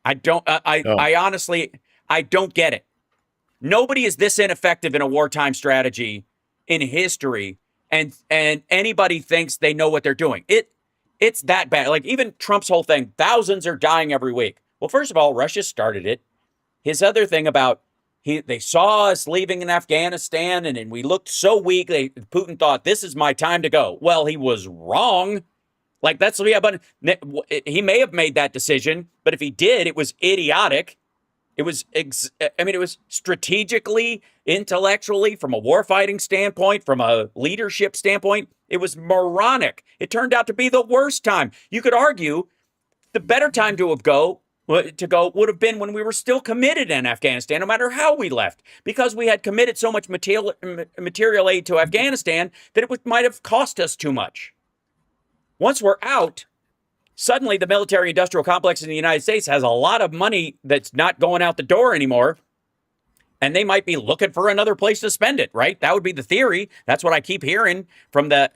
I honestly, I don't get it. Nobody is this ineffective in a wartime strategy in history, and anybody thinks they know what they're doing. It's that bad. Like even Trump's whole thing, thousands are dying every week. Well, first of all, Russia started it. His other thing about they saw us leaving in Afghanistan, and we looked so weak. Putin thought this is my time to go. Well, he was wrong. Like that's but he may have made that decision, but if he did, it was idiotic. It was, it was strategically, intellectually, from a warfighting standpoint, from a leadership standpoint, it was moronic. It turned out to be the worst time. You could argue the better time to go would have been when we were still committed in Afghanistan, no matter how we left, because we had committed so much material aid to Afghanistan that it might have cost us too much. Once we're out, suddenly the military-industrial complex in the United States has a lot of money that's not going out the door anymore, and they might be looking for another place to spend it, right? That would be the theory. That's what I keep hearing from the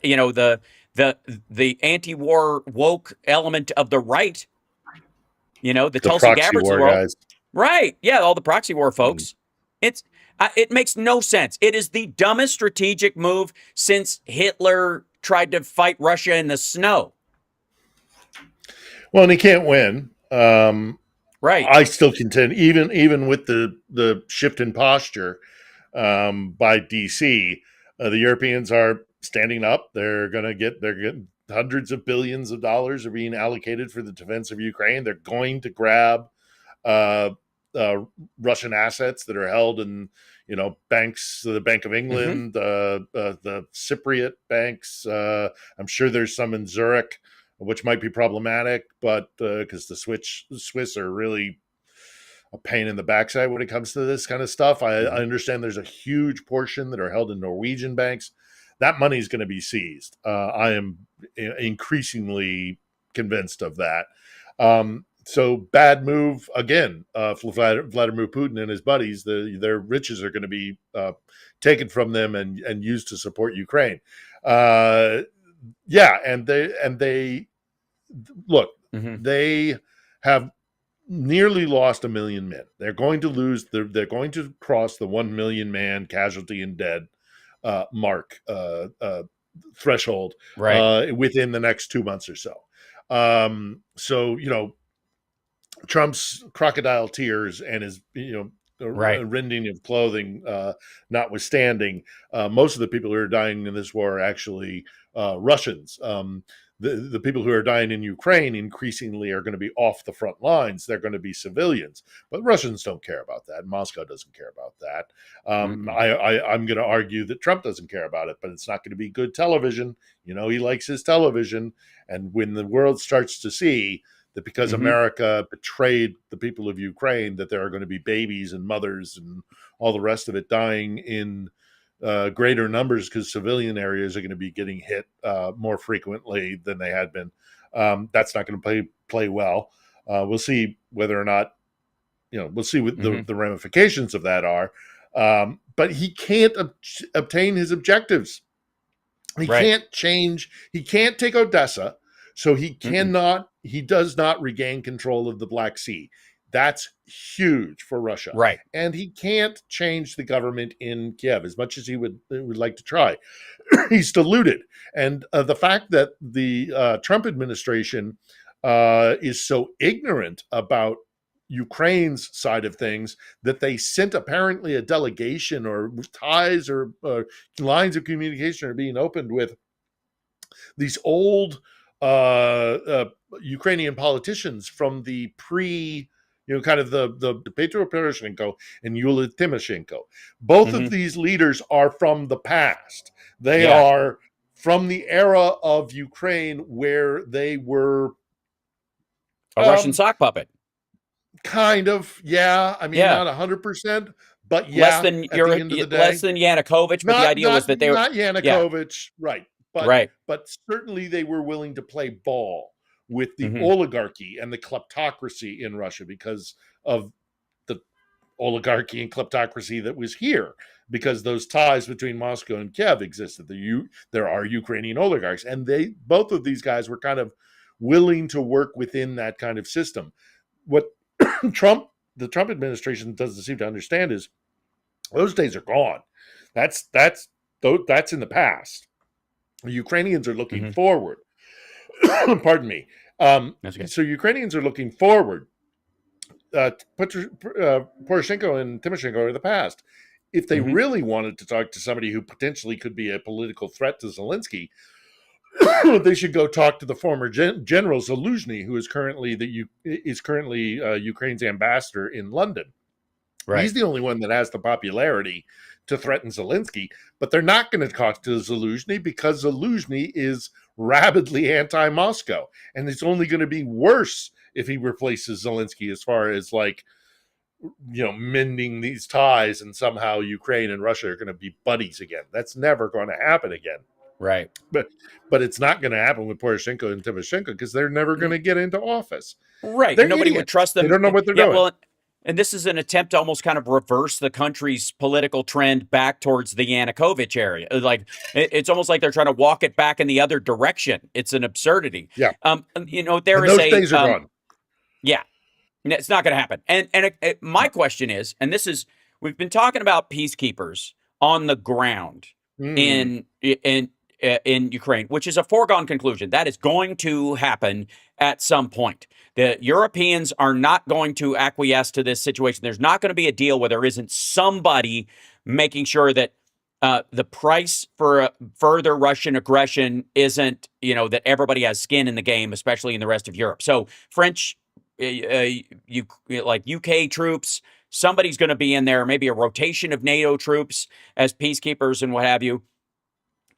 anti-war woke element of the right. The Tulsi Gabbards of the world. Guys. Right. Yeah, all the proxy war folks. It makes no sense. It is the dumbest strategic move since Hitler tried to fight Russia in the snow. Well, and he can't win. Right. I still contend, even with the shift in posture by DC, the Europeans are standing up. They're getting hundreds of billions of dollars are being allocated for the defense of Ukraine. They're going to grab Russian assets that are held in banks, the Bank of England, the Cypriot banks. I'm sure there's some in Zurich, which might be problematic, but because the Swiss are really a pain in the backside when it comes to this kind of stuff. I understand there's a huge portion that are held in Norwegian banks. That money is going to be seized. I am increasingly convinced of that. So bad move again for Vladimir Putin and his buddies. Their riches are going to be taken from them and used to support Ukraine. And they look. They have nearly lost 1 million men. They're going to lose. They're going to cross the 1 million man casualty and dead mark threshold within the next 2 months or so. Trump's crocodile tears and his rending of clothing notwithstanding, most of the people who are dying in this war are actually Russians. The people who are dying in Ukraine increasingly are going to be off the front lines. They're going to be civilians, but Russians don't care about that. Moscow doesn't care about that. I'm going to argue that Trump doesn't care about it, but it's not going to be good television. He likes his television. And when the world starts to see that because America betrayed the people of Ukraine, that there are going to be babies and mothers and all the rest of it dying in greater numbers because civilian areas are going to be getting hit more frequently than they had been. That's not going to play well. We'll see whether or not, we'll see what the ramifications of that are. But he can't obtain his objectives. He can't change. He can't take Odessa. So he cannot, he does not regain control of the Black Sea. That's huge for Russia. Right. And he can't change the government in Kiev as much as he would like to try. He's deluded. And the fact that the Trump administration is so ignorant about Ukraine's side of things that they sent apparently a delegation or ties or lines of communication are being opened with these old Ukrainian politicians from the kind of the Petro Poroshenko and Yulia Tymoshenko. Both of these leaders are from the past. They are from the era of Ukraine where they were a Russian sock puppet. Kind of, yeah. I mean, not 100%, But less yeah, than at the end of the less day, than Yanukovych, but the idea was that they were not Yanukovych, right? right. But certainly they were willing to play ball with the Hmm. oligarchy and the kleptocracy in Russia because of the oligarchy and kleptocracy that was here, because those ties between Moscow and Kiev existed. There are Ukrainian oligarchs, and both of these guys were kind of willing to work within that kind of system. What the Trump administration doesn't seem to understand is those days are gone. That's in the past. The Ukrainians are looking Hmm. forward. Pardon me. That's okay. So Ukrainians are looking forward. Poroshenko and Timoshenko are the past. If they Hmm. really wanted to talk to somebody who potentially could be a political threat to Zelensky, they should go talk to the former General Zaluzhny, who is currently Ukraine's ambassador in London. Right. He's the only one that has the popularity to threaten Zelensky, but they're not going to talk to Zaluzhny because Zaluzhny is rabidly anti-Moscow, and it's only going to be worse if he replaces Zelensky as far as mending these ties, and somehow Ukraine and Russia are going to be buddies again. That's never going to happen again. Right. But it's not going to happen with Poroshenko and Timoshenko because they're never going to get into office. Right. They're Nobody would idiots. trust them. They don't know what they're doing. Well, and this is an attempt to almost kind of reverse the country's political trend back towards the Yanukovych area. Like it's almost like they're trying to walk it back in the other direction. It's an absurdity. Yeah. There and is those days are gone. Yeah. It's not going to happen. And my question is, and this is, we've been talking about peacekeepers on the ground in Ukraine, which is a foregone conclusion. That is going to happen at some point. The Europeans are not going to acquiesce to this situation. There's not going to be a deal where there isn't somebody making sure that the price for further Russian aggression isn't, that everybody has skin in the game, especially in the rest of Europe. So French, UK troops, somebody's going to be in there, maybe a rotation of NATO troops as peacekeepers and what have you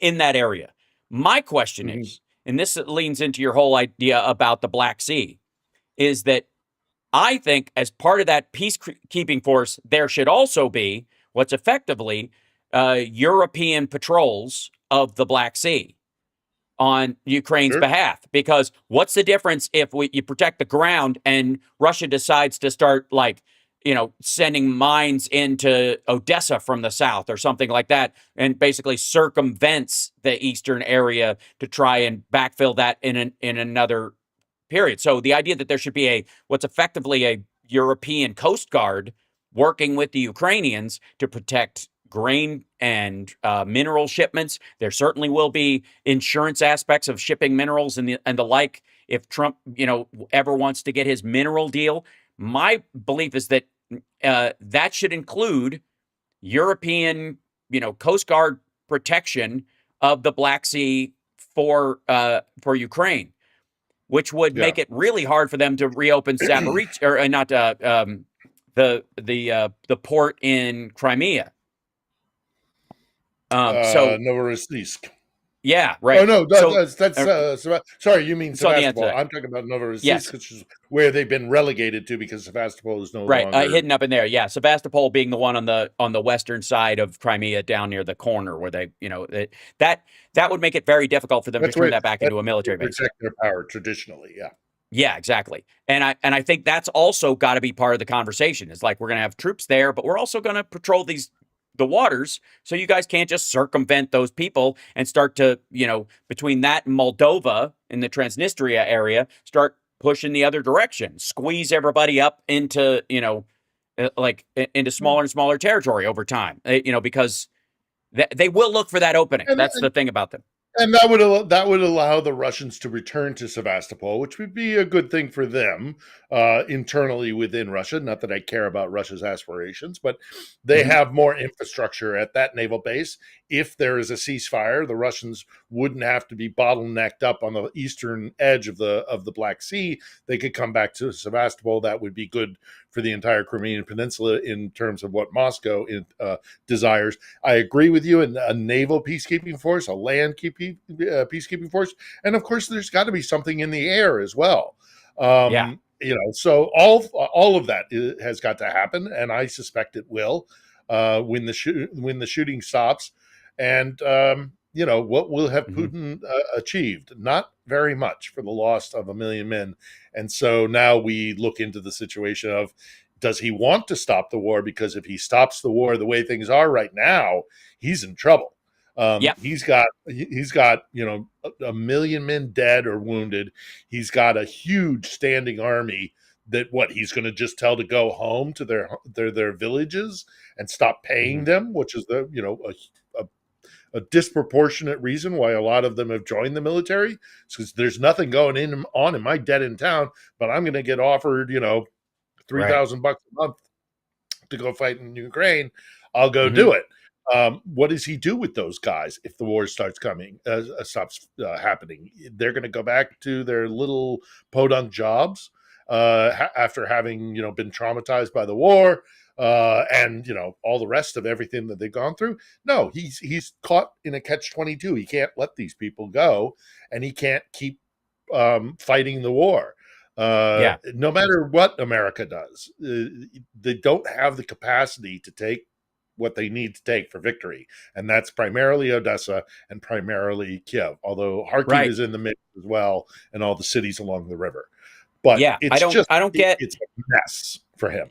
in that area. My question is, and this leans into your whole idea about the Black Sea, is that I think as part of that peacekeeping force, there should also be what's effectively European patrols of the Black Sea on Ukraine's behalf. Because what's the difference if you protect the ground and Russia decides to start sending mines into Odessa from the south or something like that, and basically circumvents the eastern area to try and backfill that in another period. So the idea that there should be what's effectively a European Coast Guard working with the Ukrainians to protect grain and mineral shipments. There certainly will be insurance aspects of shipping minerals and the like if Trump, ever wants to get his mineral deal. My belief is that that should include European, Coast Guard protection of the Black Sea for Ukraine, which would make it really hard for them to reopen Zaporizhzhia, or not the port in Crimea. Novorossiysk. Yeah, right. Oh no, that's sorry, you mean Sevastopol. I'm talking about Novorossiysk, which is where they've been relegated to because Sevastopol is no longer hidden up in there. Yeah, Sevastopol being the one on the western side of Crimea, down near the corner where they, that would make it very difficult for them to turn that back into a military base. Protect their power traditionally, yeah. Yeah, exactly. And I think that's also got to be part of the conversation. It's like, we're going to have troops there, but we're also going to patrol the waters, so you guys can't just circumvent those people and start to, between that and Moldova in the Transnistria area, start pushing the other direction, squeeze everybody up into, into smaller and smaller territory over time, because they will look for that opening. That's the thing about them. And that would allow the Russians to return to Sevastopol, which would be a good thing for them internally within Russia. Not that I care about Russia's aspirations, but they have more infrastructure at that naval base. If there is a ceasefire, the Russians wouldn't have to be bottlenecked up on the eastern edge of the Black Sea. They could come back to Sevastopol. That would be good for the entire Crimean Peninsula in terms of what Moscow desires. I agree with you. In a naval peacekeeping force, a land peacekeeping force, and of course, there's got to be something in the air as well. So all of that has got to happen, and I suspect it will. when the shooting stops, and what will have Putin achieved? Not very much for the loss of 1 million men. And so now we look into the situation of, does he want to stop the war? Because if he stops the war the way things are right now, he's in trouble. He's got 1 million men dead or wounded. He's got a huge standing army that he's going to just tell to go home to their villages and stop paying them, which is a disproportionate reason why a lot of them have joined the military. Because there's nothing going on in my dead in town, but I'm going to get offered $3,000 a month to go fight in Ukraine. I'll go do it. What does he do with those guys if the war stops happening? They're going to go back to their little podunk jobs after having been traumatized by the war and all the rest of everything that they've gone through. No, he's caught in a catch-22. He can't let these people go, and he can't keep fighting the war. No matter what America does, they don't have the capacity to take what they need to take for victory, and that's primarily Odessa and primarily Kiev, although Kharkiv is in the mix as well, and all the cities along the river. But it's a mess for him.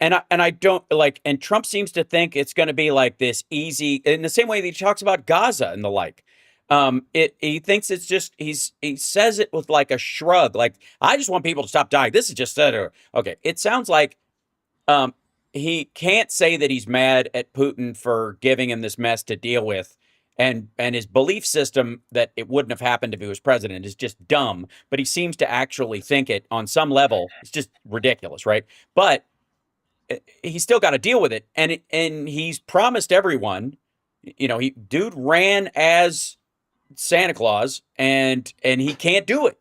And I don't like, and Trump seems to think it's going to be like this easy, in the same way that he talks about Gaza and the like. He thinks it's just, he says it with like a shrug, like, I just want people to stop dying. This is just okay. It sounds like he can't say that he's mad at Putin for giving him this mess to deal with, and his belief system that it wouldn't have happened if he was president is just dumb, but he seems to actually think it on some level. It's just ridiculous, right? But he's still got to deal with it, and he's promised everyone, dude ran as Santa Claus, and he can't do it.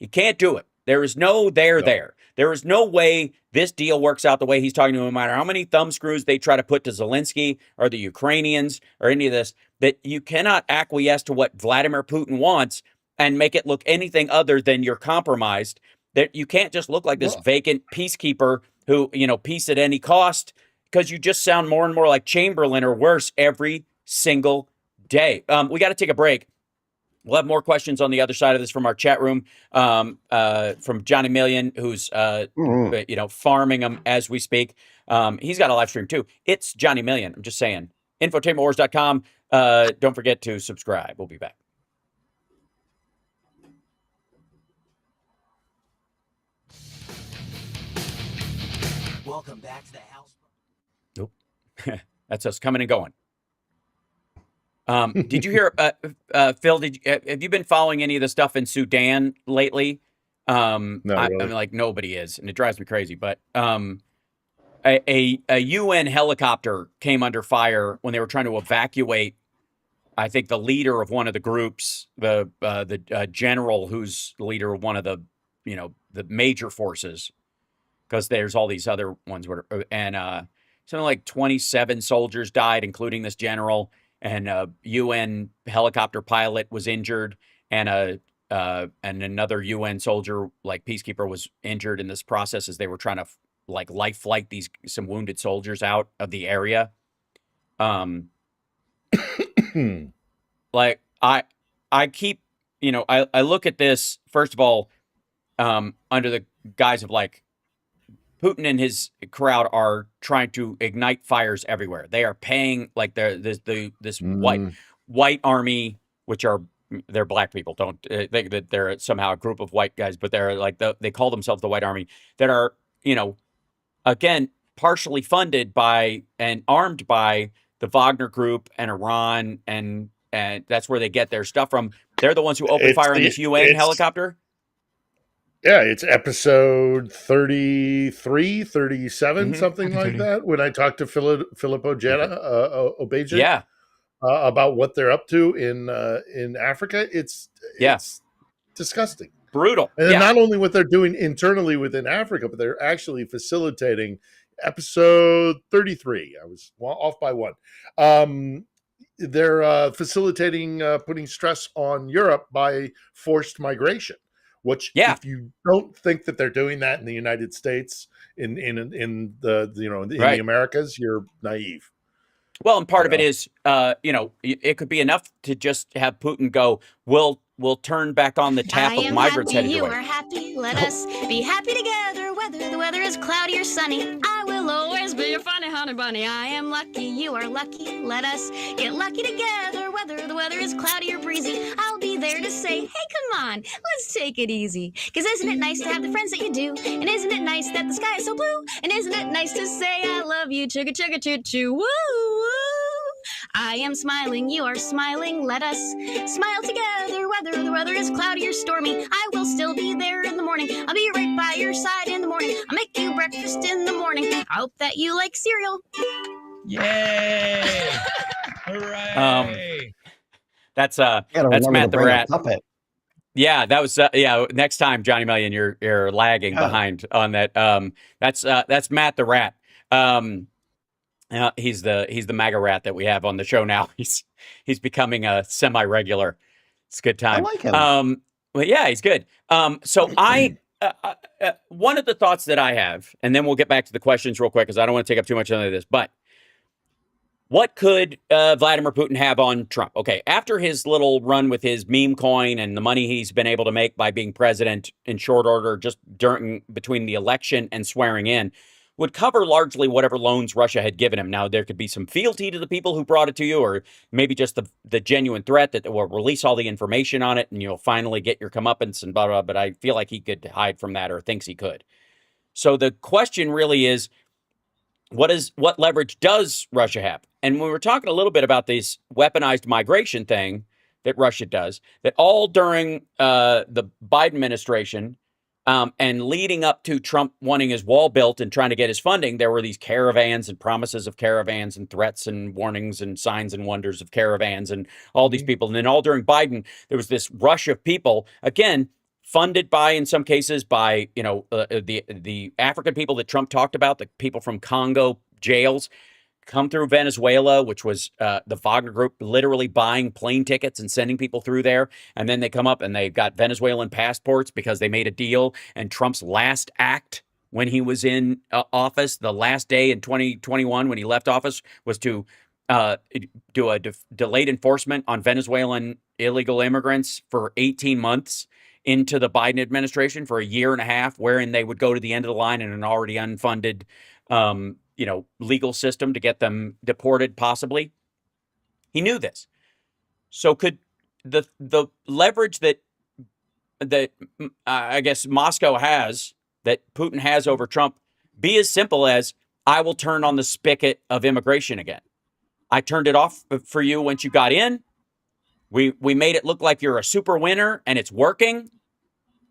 He can't do it. There is no there. There is no way this deal works out the way he's talking to him, no matter how many thumb screws they try to put to Zelensky or the Ukrainians or any of this, that you cannot acquiesce to what Vladimir Putin wants and make it look anything other than you're compromised. That you can't just look like this vacant peacekeeper who, peace at any cost, because you just sound more and more like Chamberlain or worse every single day. We got to take a break. We'll have more questions on the other side of this from our chat room, from Johnny Million, who's farming them as we speak. He's got a live stream too. It's Johnny Million. I'm just saying. Infotainmentwars.com. Don't forget to subscribe. We'll be back. Welcome back to the house. Nope. That's us coming and going. Did you hear, Phil, have you been following any of the stuff in Sudan lately? No, really. I mean, like, nobody is, and it drives me crazy, but a UN helicopter came under fire when they were trying to evacuate, I think, the leader of one of the groups, the general who's the leader of one of the, the major forces, because there's all these other ones, and something like 27 soldiers died, including this general. And a UN helicopter pilot was injured, and another UN soldier, like peacekeeper, was injured in this process as they were trying to life flight some wounded soldiers out of the area. Like I keep, I look at this, first of all, under the guise of like, Putin and his crowd are trying to ignite fires everywhere. They are paying like this white army, which they're black people. Don't think that they're somehow a group of white guys, but they're like they call themselves the white army, that are again partially funded by and armed by the Wagner Group and Iran, and that's where they get their stuff from. They're the ones who opened fire on this UN helicopter. Yeah, it's episode 33, 37, something like that. When I talked to Philip Obeja, about what they're up to in Africa, it's disgusting, brutal. And then not only what they're doing internally within Africa, but they're actually facilitating episode 33. I was off by one. They're facilitating putting stress on Europe by forced migration. Which, if you don't think that they're doing that in the United States, in the Americas, you're naive. Well, and part of it is, it could be enough to just have Putin go, we'll turn back on the tap of migrants headed You away. are happy. Let us be happy together. Whether the weather is cloudy or sunny, I will always be your funny honey bunny. I am lucky. You are lucky. Let us get lucky together. Whether the weather is cloudy or breezy, I'll be there to say, hey, come on, let's take it easy. Because isn't it nice to have the friends that you do? And isn't it nice that the sky is so blue? And isn't it nice to say I love you? Chugga chugga choo choo. Woo woo. I am smiling, you are smiling, let us smile together. Whether the weather is cloudy or stormy, I will still be there in the morning. I'll be right by your side in the morning. I'll make you breakfast in the morning. I hope that you like cereal. Yay! Hooray! That's You gotta that's remember Matt to the bring a Rat. puppet. Yeah, that was next time, Johnny Million, you're lagging behind on that. That's Matt the Rat. He's the MAGA rat that we have on the show now. He's becoming a semi-regular. It's a good time. I like him. Well, yeah, he's good. So one of the thoughts that I have, and then we'll get back to the questions real quick because I don't want to take up too much of this, but what could Vladimir Putin have on Trump? Okay, after his little run with his meme coin and the money he's been able to make by being president in short order just between the election and swearing in, would cover largely whatever loans Russia had given him. Now, there could be some fealty to the people who brought it to you, or maybe just the genuine threat that will release all the information on it and you'll finally get your comeuppance and blah, blah, but I feel like he could hide from that or thinks he could. So the question really is, what leverage does Russia have? And when we're talking a little bit about this weaponized migration thing that Russia does, that all during the Biden administration, and leading up to Trump wanting his wall built and trying to get his funding, there were these caravans and promises of caravans and threats and warnings and signs and wonders of caravans and all these people. And then all during Biden, there was this rush of people, again, funded by, in some cases, by the African people that Trump talked about, the people from Congo jails, come through Venezuela, which was the Wagner Group literally buying plane tickets and sending people through there. And then they come up and they've got Venezuelan passports because they made a deal. And Trump's last act when he was in office, the last day in 2021 when he left office, was to do a delayed enforcement on Venezuelan illegal immigrants for 18 months into the Biden administration for a year and a half, wherein they would go to the end of the line in an already unfunded legal system to get them deported, possibly. He knew this. So could the leverage that I guess Moscow has, that Putin has over Trump, be as simple as, I will turn on the spigot of immigration again. I turned it off for you once you got in. We made it look like you're a super winner and it's working,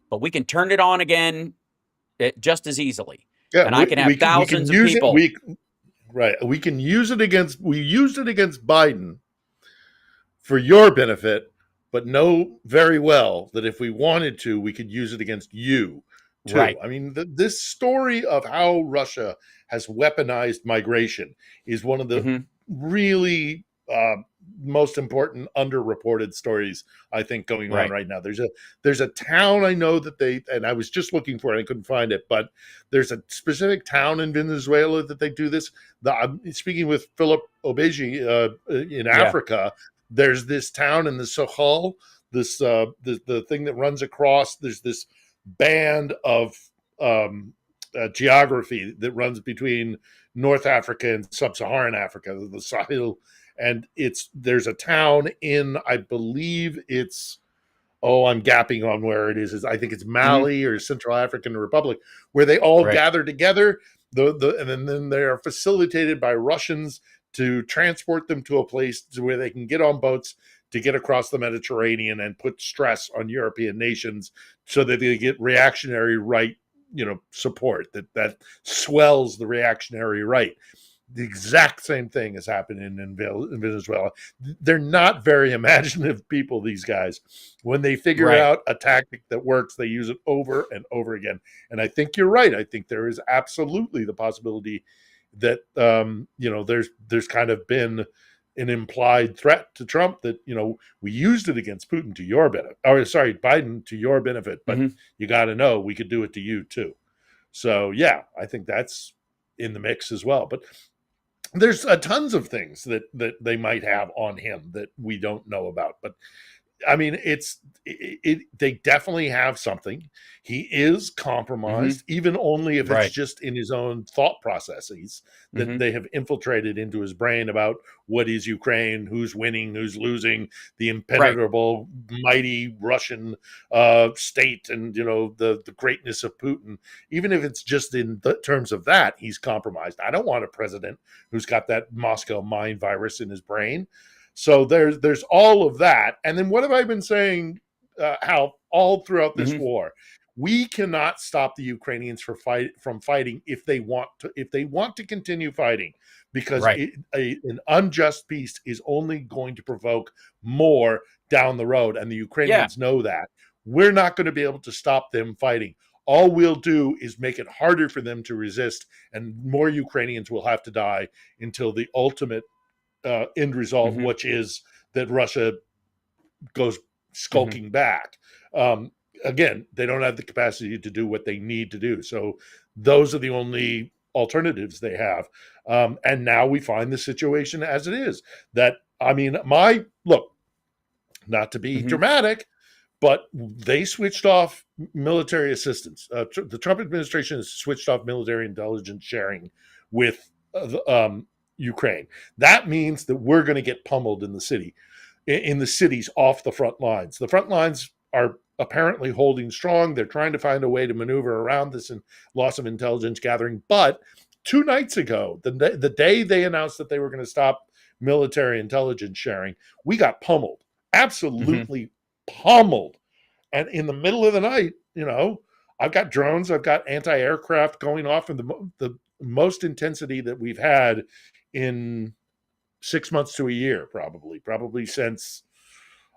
but we can turn it on again just as easily. Yeah, and I can have thousands of people. We can use it against. We used it against Biden for your benefit, but know very well that if we wanted to, we could use it against you too. Right. I mean, this story of how Russia has weaponized migration is one of the really most important underreported stories, I think, going on right now. There's a town I know that and I was just looking for it, I couldn't find it, but there's a specific town in Venezuela that they do this. I'm speaking with Philip Obeji in Africa. There's this town in the Sahel, the thing that runs across. There's this band of geography that runs between North Africa and Sub-Saharan Africa, the Sahel. And there's a town in, I believe it's, I'm gapping on where it is. I think it's Mali or Central African Republic, where they all gather together. And then they are facilitated by Russians to transport them to a place where they can get on boats to get across the Mediterranean and put stress on European nations so that they get reactionary right, support that swells the reactionary right. The exact same thing is happening in Venezuela. They're not very imaginative people, these guys. When they figure out a tactic that works, they use it over and over again. And I think you're right. I think there is absolutely the possibility that, there's kind of been an implied threat to Trump that, we used it against Putin to your benefit, Biden to your benefit, but you got to know we could do it to you too. So, yeah, I think that's in the mix as well. But there's tons of things that they might have on him that we don't know about. But I mean, they definitely have something. He is compromised, even only if it's Right. just in his own thought processes that they have infiltrated into his brain about what is Ukraine, who's winning, who's losing, the impenetrable, mighty Russian state, and the greatness of Putin. Even if it's just in the terms of that, he's compromised. I don't want a president who's got that Moscow mind virus in his brain. So there's all of that. And then what have I been saying, Hal, all throughout this war? We cannot stop the Ukrainians from fighting if they want to continue fighting, because an unjust peace is only going to provoke more down the road, and the Ukrainians know that. We're not going to be able to stop them fighting. All we'll do is make it harder for them to resist, and more Ukrainians will have to die until the ultimate end result, which is that Russia goes skulking back. Again, they don't have the capacity to do what they need to do. So those are the only alternatives they have. And now we find the situation as it is. That, I mean, look, not to be dramatic, but they switched off military assistance. The Trump administration has switched off military intelligence sharing with Ukraine. That means that we're going to get pummeled in the cities off the front lines. The front lines are apparently holding strong. They're trying to find a way to maneuver around this and loss of intelligence gathering. But 2 nights ago, the day they announced that they were going to stop military intelligence sharing, we got pummeled, absolutely pummeled. And in the middle of the night, I've got drones, I've got anti-aircraft going off in the most intensity that we've had in 6 months to a year, probably since,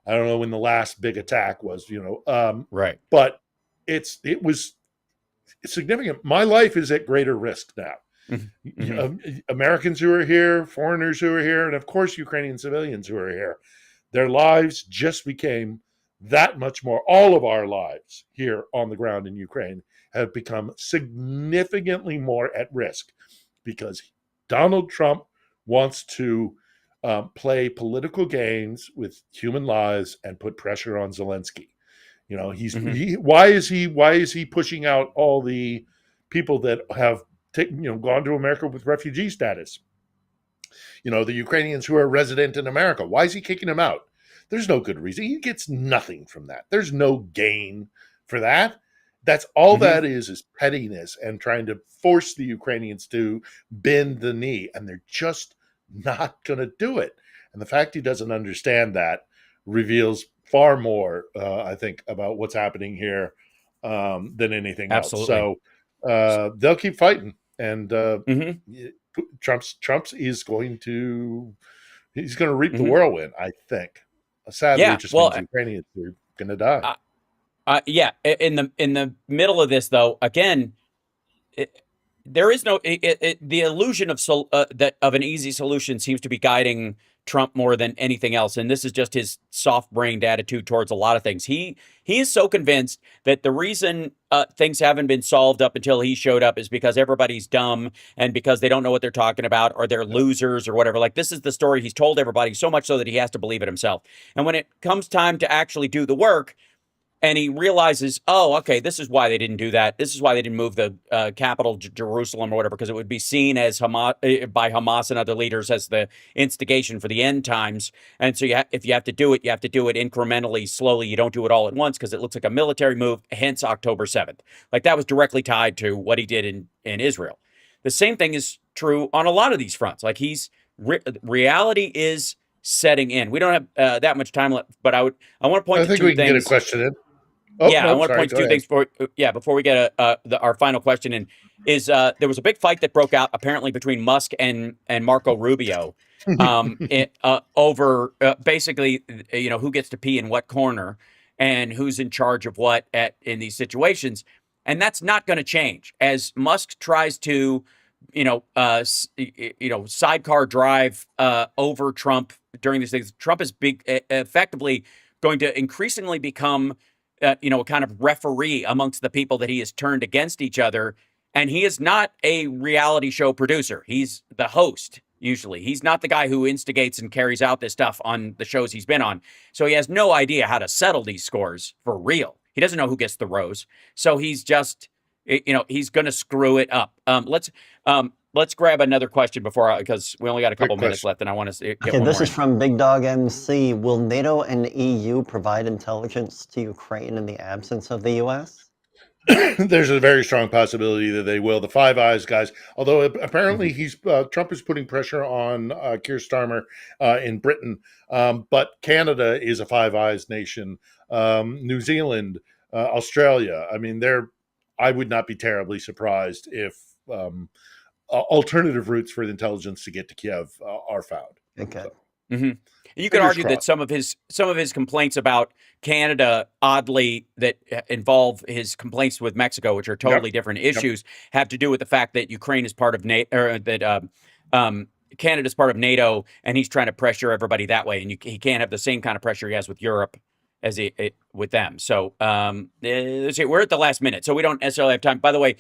I don't know when the last big attack was, but it was significant. My life is at greater risk now. Americans who are here, foreigners who are here, and of course Ukrainian civilians who are here, their lives just became that much more. All of our lives here on the ground in Ukraine have become significantly more at risk, because Donald Trump wants to play political games with human lives and put pressure on Zelensky. Why is he pushing out all the people that have gone to America with refugee status? The Ukrainians who are resident in America. Why is he kicking them out? There's no good reason. He gets nothing from that. There's no gain for that. That's all that is pettiness and trying to force the Ukrainians to bend the knee, and they're just not going to do it. And the fact he doesn't understand that reveals far more, I think, about what's happening here than anything else. So they'll keep fighting, and Trump's is going to reap the whirlwind, I think. Sadly, it just means Ukrainians are going to die. In the middle of this, though, again, there is no the illusion of of an easy solution seems to be guiding Trump more than anything else, and this is just his soft-brained attitude towards a lot of things. He is so convinced that the reason things haven't been solved up until he showed up is because everybody's dumb and because they don't know what they're talking about, or they're losers or whatever. Like, this is the story he's told everybody, so much so that he has to believe it himself. And when it comes time to actually do the work, and he realizes, oh, okay, this is why they didn't do that. This is why they didn't move the capital to Jerusalem or whatever, because it would be seen as by Hamas and other leaders as the instigation for the end times. And so if you have to do it, you have to do it incrementally, slowly. You don't do it all at once because it looks like a military move, hence October 7th. Like, that was directly tied to what he did in Israel. The same thing is true on a lot of these fronts. Like, reality is setting in. We don't have that much time left, but I want to point to two things. I think we can get a question in. I want to point to two things before we get our final question in. Is there was a big fight that broke out apparently between Musk and Marco Rubio over basically who gets to pee in what corner and who's in charge of what in these situations, and that's not going to change as Musk tries to sidecar drive over Trump during these things. Trump is effectively going to increasingly become a kind of referee amongst the people that he has turned against each other. And he is not a reality show producer. He's the host. Usually, he's not the guy who instigates and carries out this stuff on the shows he's been on. So he has no idea how to settle these scores for real. He doesn't know who gets the rose. So he's just, he's going to screw it up. Let's grab another question because we only got a couple minutes left, and I want to get Okay, one this more is from Big Dog MC. Will NATO and EU provide intelligence to Ukraine in the absence of the U.S.? There's a very strong possibility that they will. The Five Eyes guys, although apparently Trump is putting pressure on Keir Starmer in Britain, but Canada is a Five Eyes nation. New Zealand, Australia. I mean, I would not be terribly surprised if alternative routes for the intelligence to get to Kiev are found. Okay. So. You could argue that some of his complaints about Canada, oddly, that involve his complaints with Mexico, which are totally different issues, have to do with the fact that Ukraine is part of NATO, or that Canada's part of NATO, and he's trying to pressure everybody that way, and he can't have the same kind of pressure he has with Europe as with them. So let's see, we're at the last minute, so we don't necessarily have time. By the way,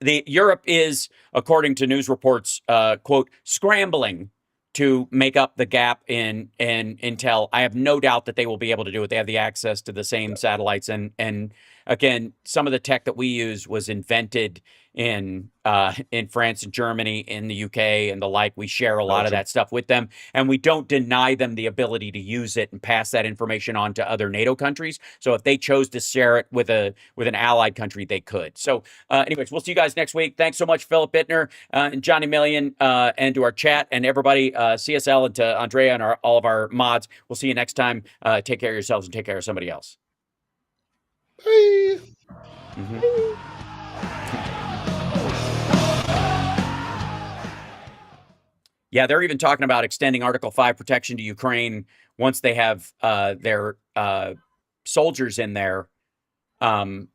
the Europe is, according to news reports, quote, scrambling to make up the gap in intel. I have no doubt that they will be able to do it. They have the access to the same satellites, and again, some of the tech that we use was invented in France and Germany, in the UK and the like. We share a lot of that stuff with them, and we don't deny them the ability to use it and pass that information on to other NATO countries. So if they chose to share it with an allied country, they could. So anyways, we'll see you guys next week. Thanks so much, Philip Bittner and Johnny Million, and to our chat and everybody, CSL, and to Andrea and all of our mods. We'll see you next time. Take care of yourselves and take care of somebody else. Bye. Yeah, they're even talking about extending Article 5 protection to Ukraine once they have their soldiers in there. That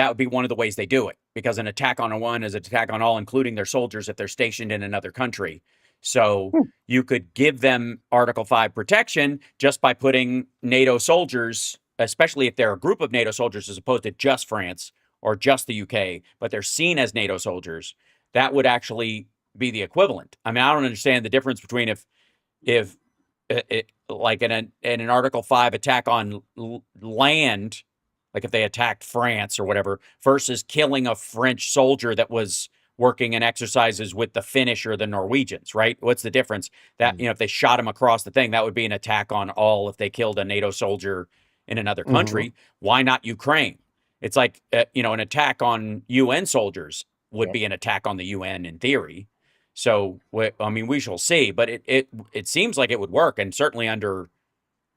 would be one of the ways they do it, because an attack on one is an attack on all, including their soldiers if they're stationed in another country. So you could give them Article 5 protection just by putting NATO soldiers, especially if they're a group of NATO soldiers as opposed to just France or just the UK, but they're seen as NATO soldiers. That would actually be the equivalent. I mean, I don't understand the difference between if like in an Article 5 attack on land, like if they attacked France or whatever, versus killing a French soldier that was working in exercises with the Finnish or the Norwegians, right? What's the difference? That, if they shot him across the thing, that would be an attack on all. If they killed a NATO soldier in another country, why not Ukraine? It's like, an attack on UN soldiers would be an attack on the UN in theory. So, we shall see, but it seems like it would work, and certainly under,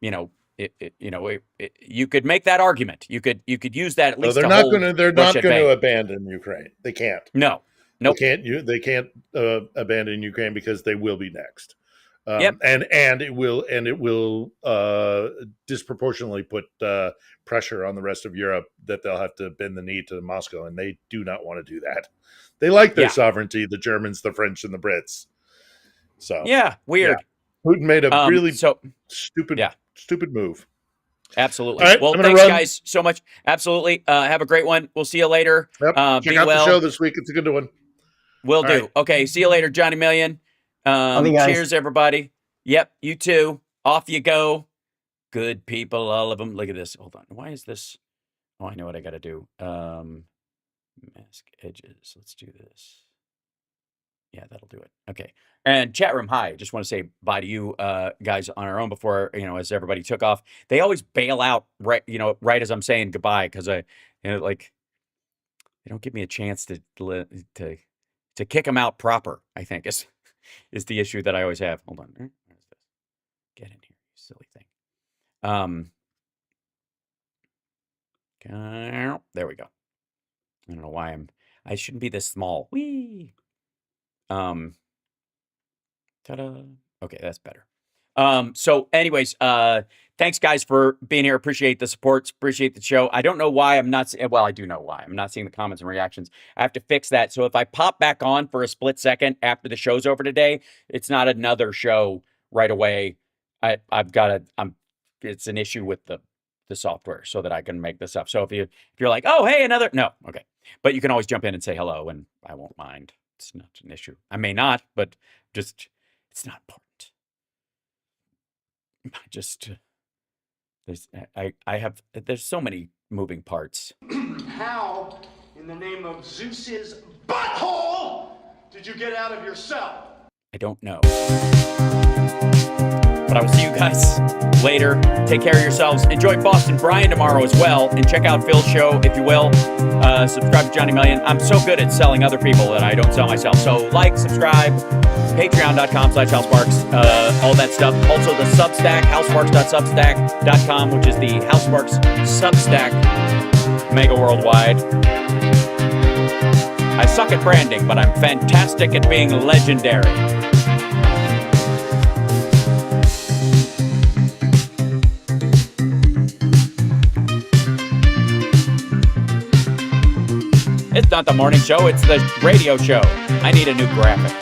you could make that argument. You could use that at least. They're not going to abandon Ukraine. They can't. No. They can't abandon Ukraine because they will be next. And it will disproportionately put pressure on the rest of Europe that they'll have to bend the knee to Moscow, and they do not want to do that. They like their sovereignty, the Germans, the French, and the Brits. So weird. Putin made a really stupid move. Absolutely. Right, well, thanks, guys, so much. Absolutely. Have a great one. We'll see you later. Yep. Check out the show this week. It's a good one. Will do. Right. Okay. See you later, Johnny Million. Cheers, everybody. Yep. You too. Off you go. Good people, all of them. Look at this. Hold on. Why is this? Oh, I know what I got to do. Mask edges. Let's do this. Yeah, that'll do it. Okay. And chat room, hi. Just want to say bye to you guys on our own before, as everybody took off. They always bail out right as I'm saying goodbye, because they don't give me a chance to kick them out proper, I think is the issue that I always have. Hold on. Where's this? Get in here, you silly thing. There we go. I don't know why I shouldn't be this small. Whee! Ta-da. Okay, that's better. So anyways, thanks guys for being here. Appreciate the support. Appreciate the show. I don't know why I'm not, well, I do know why. I'm not seeing the comments and reactions. I have to fix that. So if I pop back on for a split second after the show's over today, it's not another show right away. It's an issue with the software so that I can make this up. So if you're like, oh, hey, no. Okay. But you can always jump in and say hello and I won't mind. it's not an issue. I may not, but just it's not important. I just there's so many moving parts. How, in the name of Zeus's butthole, did you get out of your cell? I don't know. But I will see you guys later. Take care of yourselves. Enjoy Boston Brian tomorrow as well. And check out Phil's show, if you will. Subscribe to Johnny Million. I'm so good at selling other people that I don't sell myself. So like, subscribe, patreon.com/HalSparks, all that stuff. Also the Substack, HalSparks.substack.com, which is the HalSparks Substack Megaworldwide. I suck at branding, but I'm fantastic at being legendary. It's not the morning show, it's the radio show. I need a new graphic.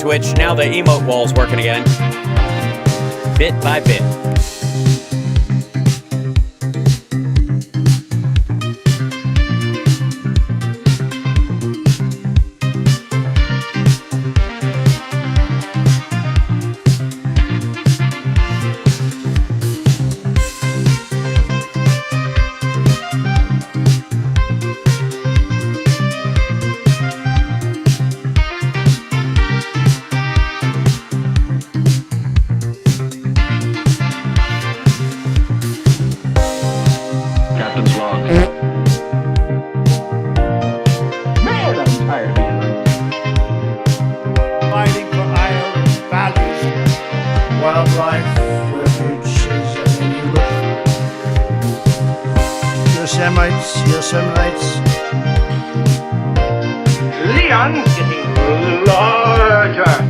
switch. Now the emote wall's working again. Bit by bit. Fighting for Ireland's values. Wildlife, refuges, and you look. Yosemite. Leon getting larger.